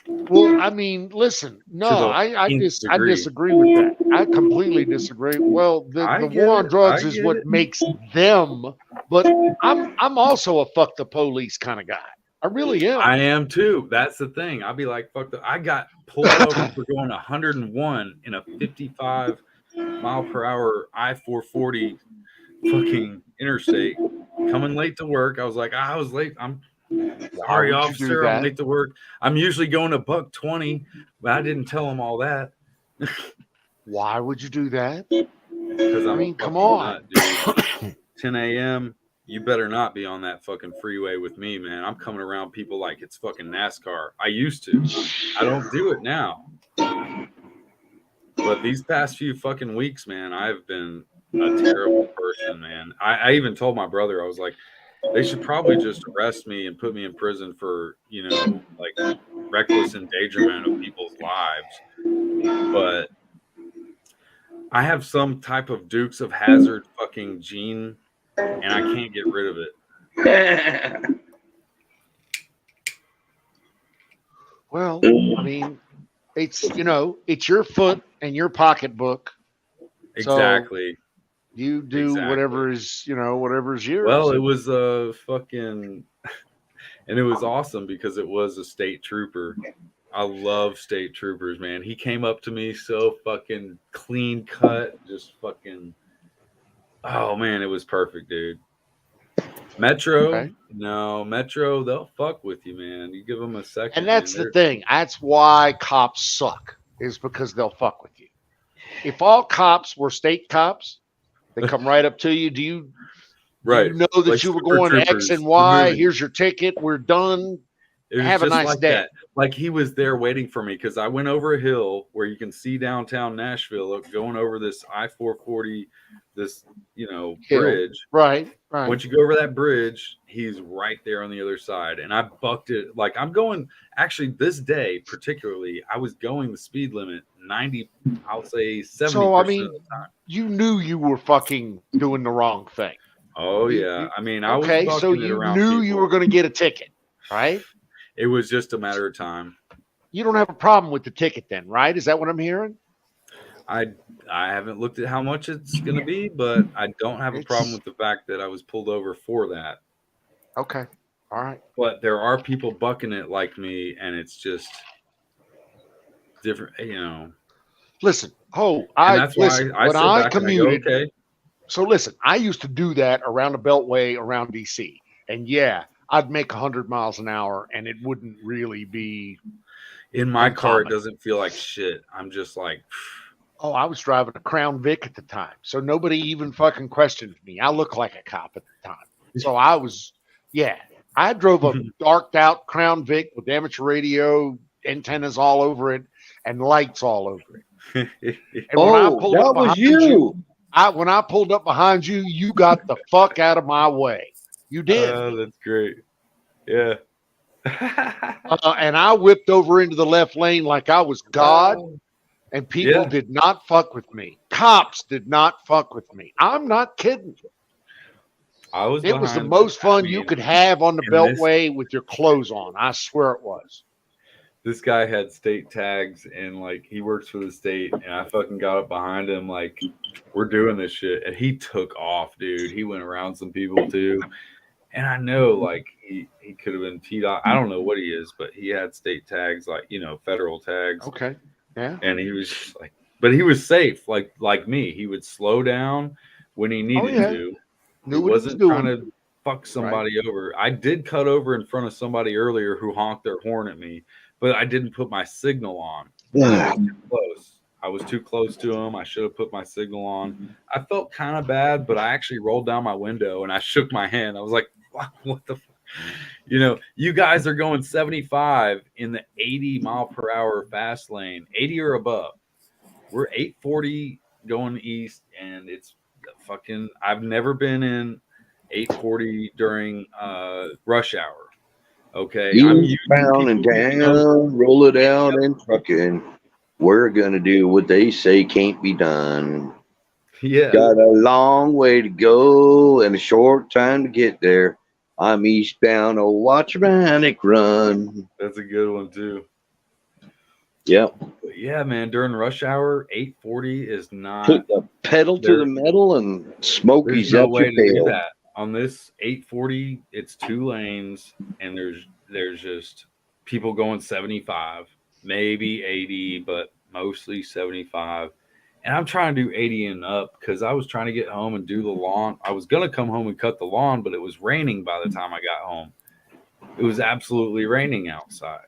Well, I mean, listen, no, I disagree with that. I completely disagree. Well, the war on drugs is what makes them, but I'm also a fuck the police kind of guy. I really am. I am too. That's the thing. I'll be like, fuck the. I got pulled over for going 101 in a 55 mile per hour I-440 fucking interstate. Coming late to work. I was like, I was late. I'm sorry, officer. I'm late to work. I'm usually going a $120, but I didn't tell him all that. Why would you do that? Because I mean, come on. Nut, 10 a.m. You better not be on that fucking freeway with me, man. I'm coming around people like it's fucking NASCAR. I used to. I don't do it now. But these past few fucking weeks, man, I've been a terrible person, man. I even told my brother, I was like, they should probably just arrest me and put me in prison for, like reckless endangerment of people's lives. But I have some type of Dukes of Hazzard fucking gene, and I can't get rid of it. Well, I mean, it's it's your foot and your pocketbook. Exactly. So you do Exactly. whatever is yours. Well, it was fucking, and it was awesome because it was a state trooper. I love state troopers, man. He came up to me so fucking clean cut, just fucking. Oh man, it was perfect, dude. Metro, Okay. no, Metro, they'll fuck with you, man. You give them a second, And that's man, the thing. That's why cops suck, is because they'll fuck with you. If all cops were state cops, they come right up to you. Do you know that like you were Super going X Troopers, and the Y? movie. Here's your ticket. We're done. It was Have a just nice like day. that. Like he was there waiting for me because I went over a hill where you can see downtown Nashville going over this I-440, this Hill. bridge. Right. Once you go over that bridge, he's right there on the other side. And I bucked it. Like I'm going, actually this day particularly, I was going the speed limit 90, I'll say 70% So, I of mean, the time. you knew you were fucking doing the wrong thing. Oh yeah. I mean, I was okay, bucking so it you around knew people. you were going to get a ticket, right? It was just a matter of time. You don't have a problem with the ticket then, right? Is that what I'm hearing? I haven't looked at how much it's going to be, but I don't have a problem with the fact that I was pulled over for that. Okay. All right. But there are people bucking it like me, and it's just different, Listen, and that's why I when sit I back commuted, and I go, okay. So listen, I used to do that around the Beltway around DC. And yeah, I'd make 100 miles an hour and it wouldn't really be in my car. It uncommon. doesn't feel like shit. I'm just like, oh, I was driving a Crown Vic at the time. So nobody even fucking questioned me. I looked like a cop at the time. So I was, I drove a darked out Crown Vic with amateur radio, antennas all over it, and lights all over it. And when I pulled that up was behind you. when I pulled up behind you, you got the fuck out of my way. You did. Oh, that's great. Yeah. And I whipped over into the left lane like I was God, and people did not fuck with me. Cops did not fuck with me. I'm not kidding. It was the most fun you could have on the Beltway with your clothes on. I swear it was. This guy had state tags and like he works for the state, and I fucking got up behind him like we're doing this shit, and he took off, dude. He went around some people too, and I know like he could have been teed off. I don't know what he is, but he had state tags, like federal tags. Okay, yeah. And he was just like, but he was safe, like me. He would slow down when he needed to. He wasn't trying to fuck somebody over. I did cut over in front of somebody earlier who honked their horn at me, but I didn't put my signal on. I was too close. I was too close to him. I should have put my signal on. I felt kind of bad, but I actually rolled down my window and I shook my hand. I was like, what the fuck? You guys are going 75 in the 80 mile per hour fast lane, 80 or above. We're 840 going east, and it's fucking, I've never been in 840 during rush hour. Okay, I'm bound and down, roll it out and trucking. We're gonna do what they say can't be done. Yeah, got a long way to go and a short time to get there. I'm eastbound, oh watch Manic run. That's a good one too. Yep. But yeah, man, during rush hour, 840 is not. Put the pedal to the metal and Smokies no out way your to do tail. that. On this 840, it's 2 lanes, and there's just people going 75, maybe 80, but mostly 75. And I'm trying to do 80 and up because I was trying to get home and do the lawn. I was gonna come home and cut the lawn, but it was raining by the time I got home. It was absolutely raining outside.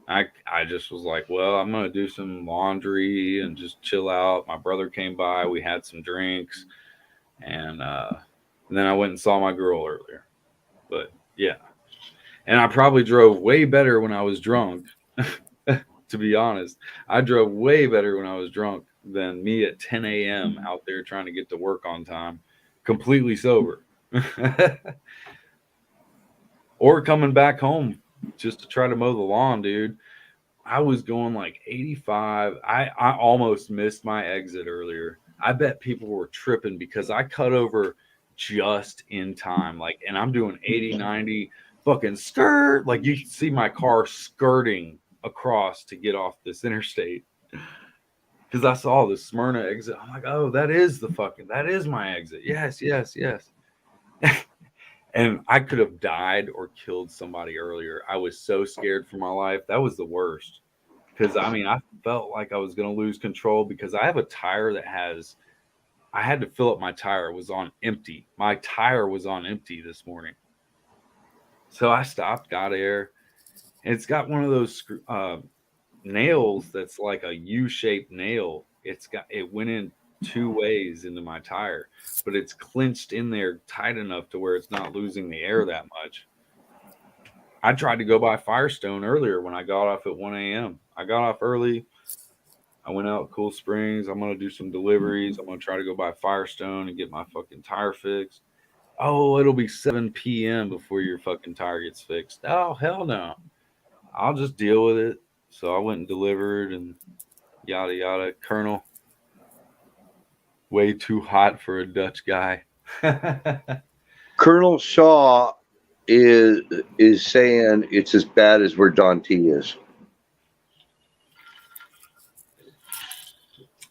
I just was like, well, I'm going to do some laundry and just chill out. My brother came by. We had some drinks. And And then I went and saw my girl earlier. But yeah. And I probably drove way better when I was drunk. To be honest, I drove way better when I was drunk than me at 10 a.m. out there trying to get to work on time, completely sober. Or coming back home just to try to mow the lawn, dude. I was going like 85. I almost missed my exit earlier. I bet people were tripping because I cut over just in time. Like, and I'm doing 80, 90, fucking skirt. Like, you can see my car skirting across to get off this interstate. Because I saw the Smyrna exit. I'm like, oh, that is my exit. Yes, yes, yes. And I could have died or killed somebody earlier. I was so scared for my life. That was the worst. Because, I mean, I felt like I was going to lose control because I have a tire I had to fill up my tire. It was on empty. My tire was on empty this morning. So I stopped, got air. And it's got one of those nails that's like a U-shaped nail. It went in two ways into my tire, but it's clinched in there tight enough to where it's not losing the air that much. I tried to go by Firestone earlier when I got off at 1 a.m. I got off early. I went out Cool Springs. I'm going to do some deliveries. I'm going to try to go by Firestone and get my fucking tire fixed. Oh, it'll be 7 p.m. before your fucking tire gets fixed. Oh, hell no. I'll just deal with it. So I went and delivered and yada, yada. Colonel, way too hot for a Dutch guy. Colonel Shaw is saying it's as bad as where Don T is.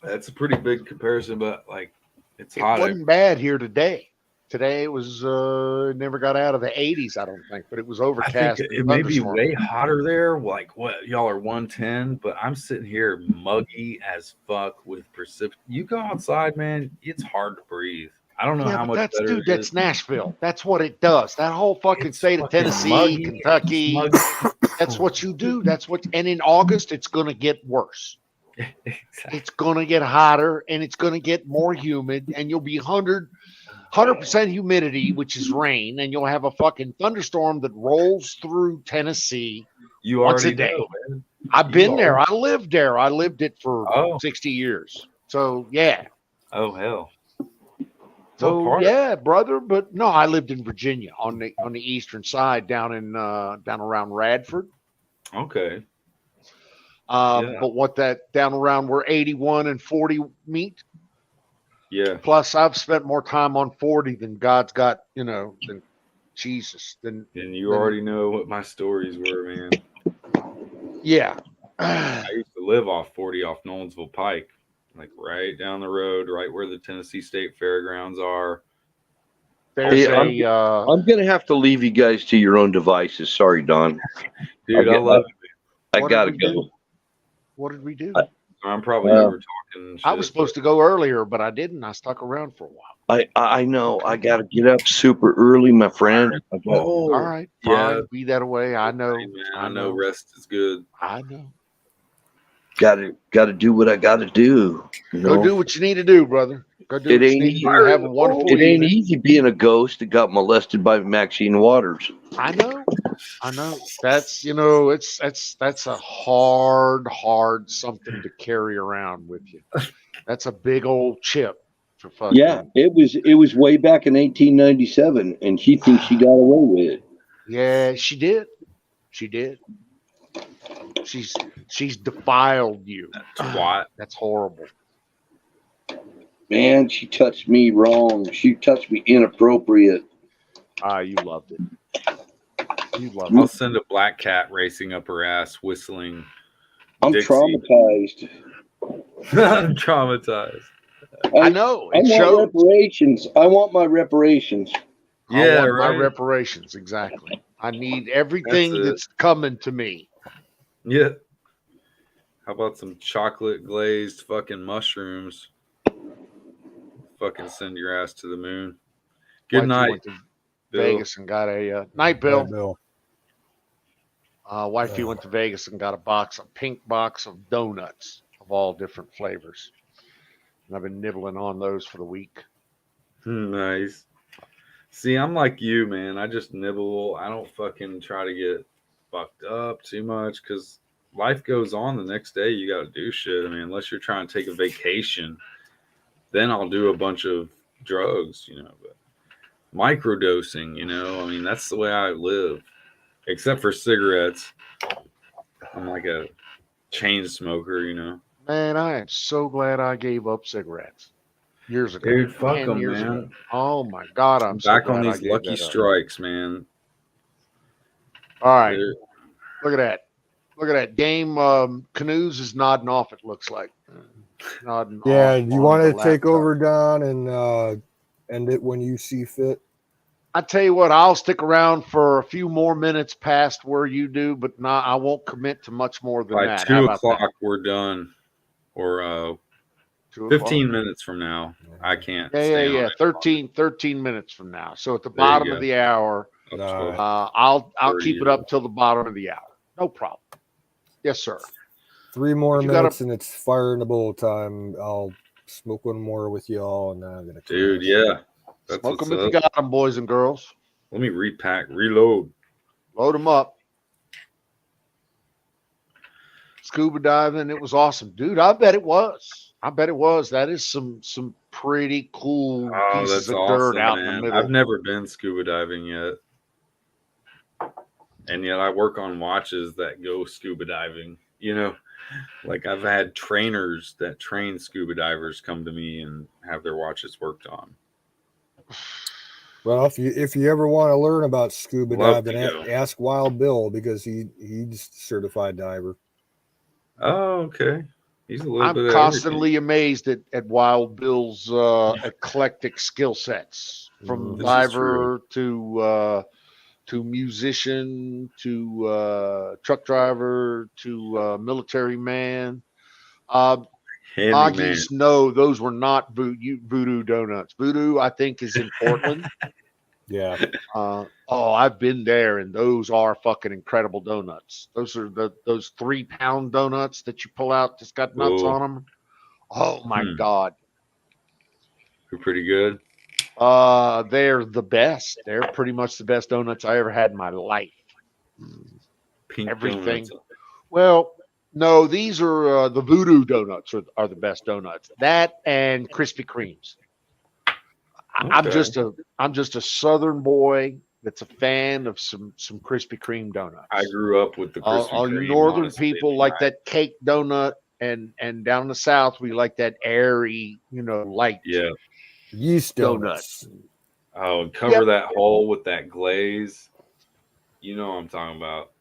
That's a pretty big comparison, but like it's It hot. wasn't bad here today. Today it was never got out of the 80s, I don't think, but it was I think overcast. it may be way hotter there. Like what y'all are 110, but I'm sitting here muggy as fuck with precipitation. You go outside, man, it's hard to breathe. I don't know Yeah, how but much that's better dude, it that's is. Nashville. That's what it does. That whole fucking It's state of fucking Tennessee, muggy. Kentucky. It's That's what you do. That's what, and in August it's gonna get worse. exactly. It's gonna get hotter and it's gonna get more humid, and you'll be 100% humidity, which is rain, and you'll have a fucking thunderstorm that rolls through Tennessee You once a already day. know, man. I've been there. I lived there. I lived it for Oh, 60 years. So yeah. oh hell. What So part? yeah, brother. But no, I lived in Virginia on the eastern side, down around Radford. Okay. Yeah. But what that down around where 81 and 40 meet. Yeah. Plus, I've spent more time on 40 than God's got, than Jesus. And you already know what my stories were, man. Yeah. I used to live off 40 off Nolensville Pike, like right down the road, right where the Tennessee State Fairgrounds are. There's Hey, I'm going to have to leave you guys to your own devices. Sorry, Don. Dude, I love it. I What got to did we go. do? What did we do? I'm probably over talking. I was supposed to go earlier, but I didn't. I stuck around for a while. I know. I got to get up super early, my friend. All right. Fine. Yeah. Be that way. I know. Hey, man, I know rest is good. I know. Got to do what I got to do. You know? Go do what you need to do, brother. Go do what you need to do. Have a wonderful It ain't evening. easy being a ghost that got molested by Maxine Waters. I know. That's that's a hard something to carry around with you. That's a big old chip for fucking. Yeah, it was way back in 1897, and she thinks she got away with it. Yeah, she did. She did. She's defiled you. Twat. That's horrible. Man, she touched me wrong. She touched me inappropriate. You loved it. You loved I'll it. send a black cat racing up her ass, whistling. I'm Dixie. traumatized. I'm traumatized. I know. I It want shows. reparations. I want my reparations. I want my right. reparations. Exactly. I need everything that's coming to me. Yeah. How about some chocolate glazed fucking mushrooms? Fucking send your ass to the moon. Good Wifey night, went to Bill. Vegas and got a night, Bill. Right, Bill. Wifey went to Vegas and got a pink box of donuts of all different flavors. And I've been nibbling on those for the week. Nice. See, I'm like you, man. I just nibble. I don't fucking try to get fucked up too much because life goes on. The next day, you got to do shit. I mean, unless you're trying to take a vacation, then I'll do a bunch of drugs, But microdosing, I mean, that's the way I live. Except for cigarettes, I'm like a chain smoker. Man, I am so glad I gave up cigarettes years ago. Dude, fuck 10 them, years ago. man. Oh my God, I'm so Back on glad I these gave lucky that up. strikes, man. All right, They're- look at that. Look at that. Game Canoes is nodding off, it looks like. Nodding Yeah, off do you on want the to take laptop. over, Don, and end it when you see fit? I tell you what, I'll stick around for a few more minutes past where you do, but I won't commit to much more than By that. 2 How about o'clock, that? we're done. Or 2 o'clock? 15 minutes from now. I can't Yeah, stay on it. 13 minutes from now. So at the There you bottom go. of the hour, Up All 12. right. I'll keep it up till the bottom of the hour. No problem. Yes, sir. 3 more You gotta- minutes and it's fire in the bowl time. I'll smoke one more with y'all, and then I'm gonna. Dude, crash. yeah. That's Smoke what's them if up. you got them, boys and girls. Let me reload. Load them up. Scuba diving, it was awesome, dude. I bet it was. That is some pretty cool Oh, pieces that's of awesome, dirt out in man. the middle. I've never been scuba diving yet. And yet I work on watches that go scuba diving. Like I've had trainers that train scuba divers come to me and have their watches worked on. Well, if you ever want to learn about scuba Love diving, to go. ask Wild Bill because he's a certified diver. Oh, okay. He's a little I'm bit of constantly amazed at Wild Bill's eclectic skill sets, from This is diver to musician to truck driver to military man. everything. Handyman. Moggies, no, those were not voodoo donuts. Voodoo, I think, is in Portland. Yeah. I've been there, and those are fucking incredible donuts. Those are those 3-pound donuts that you pull out that's got nuts Oh. on them. Oh my God. You're pretty good. They're the best. They're pretty much the best donuts I ever had in my life. Pink Everything. donuts. Well, no, these are the voodoo donuts are the best donuts. That and Krispy Kremes. I'm Okay. just a Southern boy that's a fan of some Krispy Kreme donuts. I grew up with the Krispy All you Kreme, Northern honestly, people like that cake donut, and down in the South we like that airy, light Yeah. Yeast donut. donuts. Oh, and cover that hole with that glaze. You know what I'm talking about.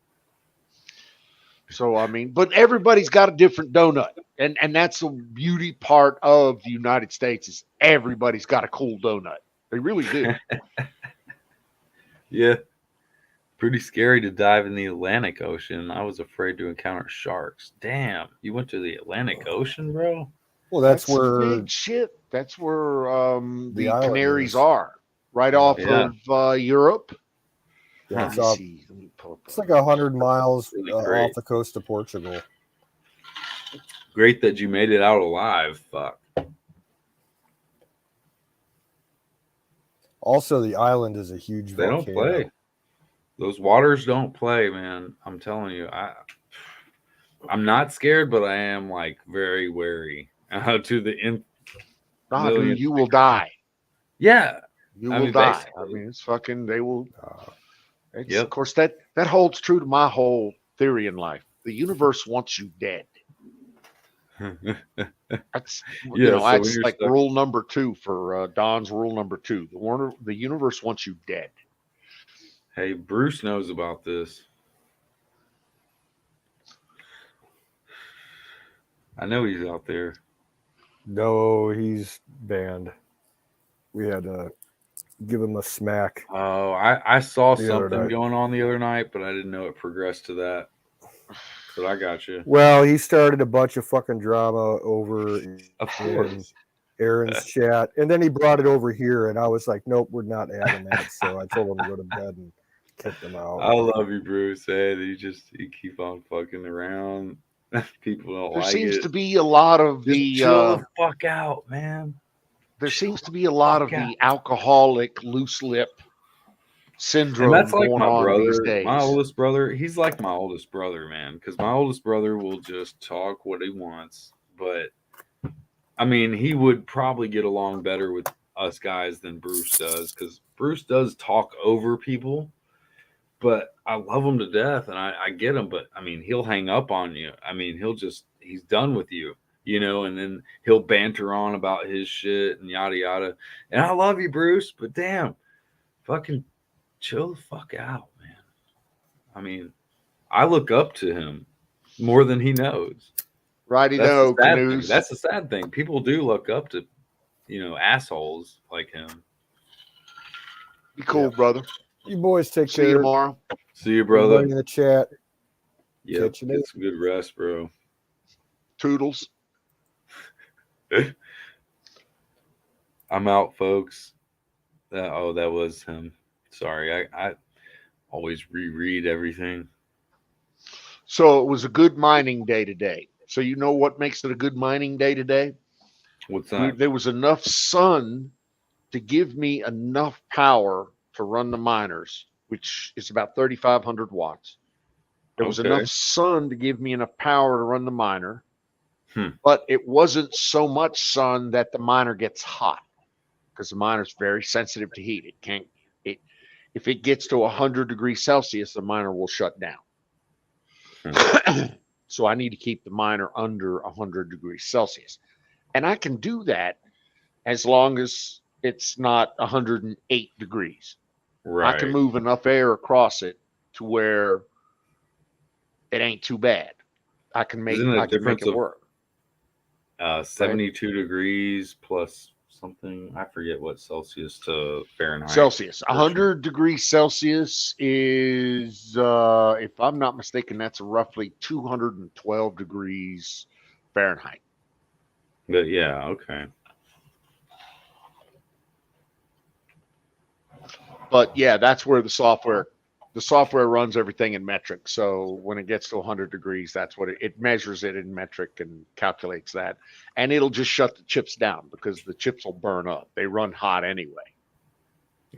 So I mean, but everybody's got a different donut, and that's the beauty part of the United States is everybody's got a cool donut. They really do. Yeah. Pretty scary to dive in the Atlantic Ocean. I was afraid to encounter sharks. Damn, you went to the Atlantic Ocean, bro? Well, that's some where big shit. That's where the island Canaries is. are, right off Yeah. of Europe. yeah, Let it's, me off, see. Let me pull up it's like 100 miles Really great. off the coast of Portugal. Great that you made it out alive. Fuck. Also, the island is a huge They volcano. don't play. Those waters don't play, man. I'm telling you. I'm not scared, but I am like very wary to the dude, million. you will die. Yeah. You I will mean, die. basically. I mean, it's fucking. They will. Yep. Of course, that holds true to my whole theory in life. The universe wants you dead. That's Yeah, so when that's you're like stuck- rule number 2 for Don's rule number 2. The universe wants you dead. Hey, Bruce knows about this. I know he's out there. No, he's banned. We had to give him a smack. Oh, I saw The other something night. going on the other night, but I didn't know it progressed to that. But I got you. Well, he started a bunch of fucking drama over Of in course. Aaron's chat, and then he brought it over here, and I was like, "Nope, we're not having that." So I told him to go to bed and kicked him out. I love you, Bruce. Hey, you keep on fucking around. People don't There like seems it. to be a lot of Just the chill the fuck out, man. there seems to be a lot of the alcoholic loose lip And syndrome that's like going my on these brother, my days. oldest brother. He's like my oldest brother, man, because my oldest brother will just talk what he wants. But I mean, he would probably get along better with us guys than Bruce does, because Bruce does talk over people. But I love him to death, and I get him. But I mean, he'll hang up on you. I mean, he's done with you, and then he'll banter on about his shit and yada yada. And I love you, Bruce, but damn, fucking chill the fuck out, man. I mean, I look up to him more than he knows. Righty That's the no, sad thing. canoes. That's the sad thing. People do look up to, assholes like him. Be cool, Yep. brother. You boys take See you care. tomorrow. See you, brother. Everybody in the chat. Yep. Catch you later. Get some good rest, bro. Toodles. I'm out, folks. That was him. Sorry, I always reread everything. So it was a good mining day today. So you know what makes it a good mining day today? What's that? There was enough sun to give me enough power to run the miners, which is about 3,500 watts. There was Okay. enough sun to give me enough power to run the miner, Hmm. but it wasn't so much sun that the miner gets hot, because the miner's very sensitive to heat. It can't. If it gets to 100 degrees Celsius, the miner will shut down. So I need to keep the miner under 100 degrees Celsius. And I can do that as long as it's not 108 degrees. Right. I can move enough air across it to where it ain't too bad. I can make it work. 72 degrees plus something. I forget what Celsius to Fahrenheit. Celsius. 100 degrees Celsius is, if I'm not mistaken, that's roughly 212 degrees Fahrenheit. But yeah, okay. But yeah, that's where the software runs everything in metric. So when it gets to 100 degrees, that's what it measures it in metric and calculates that. And it'll just shut the chips down because the chips will burn up. They run hot anyway.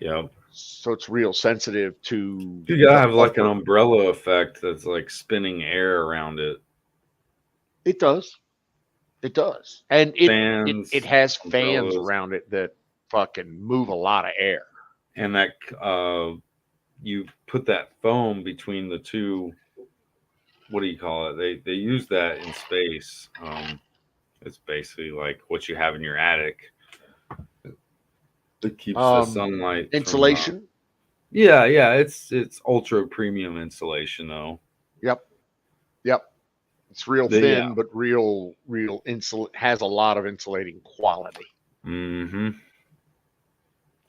Yep. So it's real sensitive to. You gotta have like an umbrella effect that's like spinning air around it. It does. It does. And it has fans umbrellas around it that fucking move a lot of air. And that you put that foam between the two. What do you call it? They use that in space. It's basically like what you have in your attic. It keeps the sunlight insulation. Yeah, it's ultra premium insulation though. Yep. It's real thin, but real has a lot of insulating quality. Mm-hmm.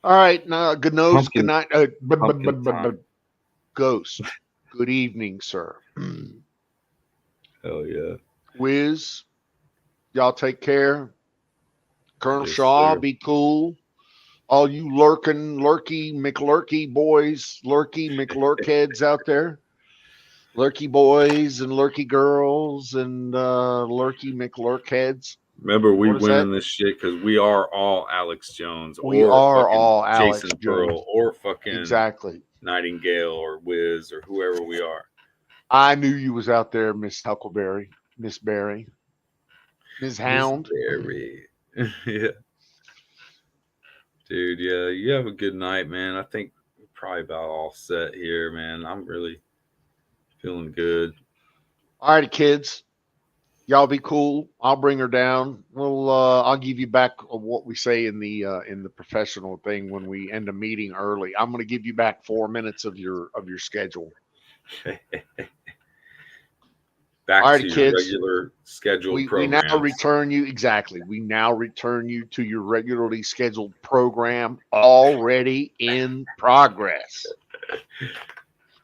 All right, now good nose, good night, Ghost. Good evening, sir. Hell yeah. Wiz, y'all take care. Colonel Yes, Shaw, sir. be cool. All you lurky McLurky boys, lurky McLurkheads out there. Lurky boys and lurky girls and lurky McLurkheads. Remember, we winning this shit because we are all Alex Jones. We are all Alex Jason Jones. Pearl or fucking exactly Nightingale or Wiz or whoever we are. I knew you was out there, Miss Huckleberry, Miss Berry, Miss Hound. Berry. Yeah. Dude, yeah, you have a good night, man. I think we're probably about all set here, man. I'm really feeling good. All righty, kids. Y'all be cool. I'll bring her down. I'll give you back what we say in the professional thing when we end a meeting early. I'm going to give you back 4 minutes of your schedule. Back All to righty, your kids. regular scheduled We program. now return you exactly. We now return you to your regularly scheduled program, already in progress.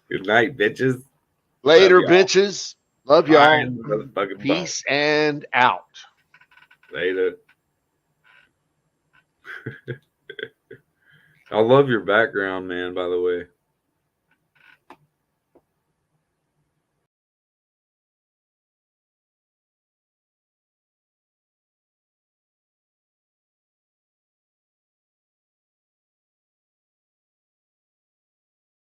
Good night, bitches. Later, bitches. Love y'all. Motherfucking Peace and out. Later. I love your background, man, by the way.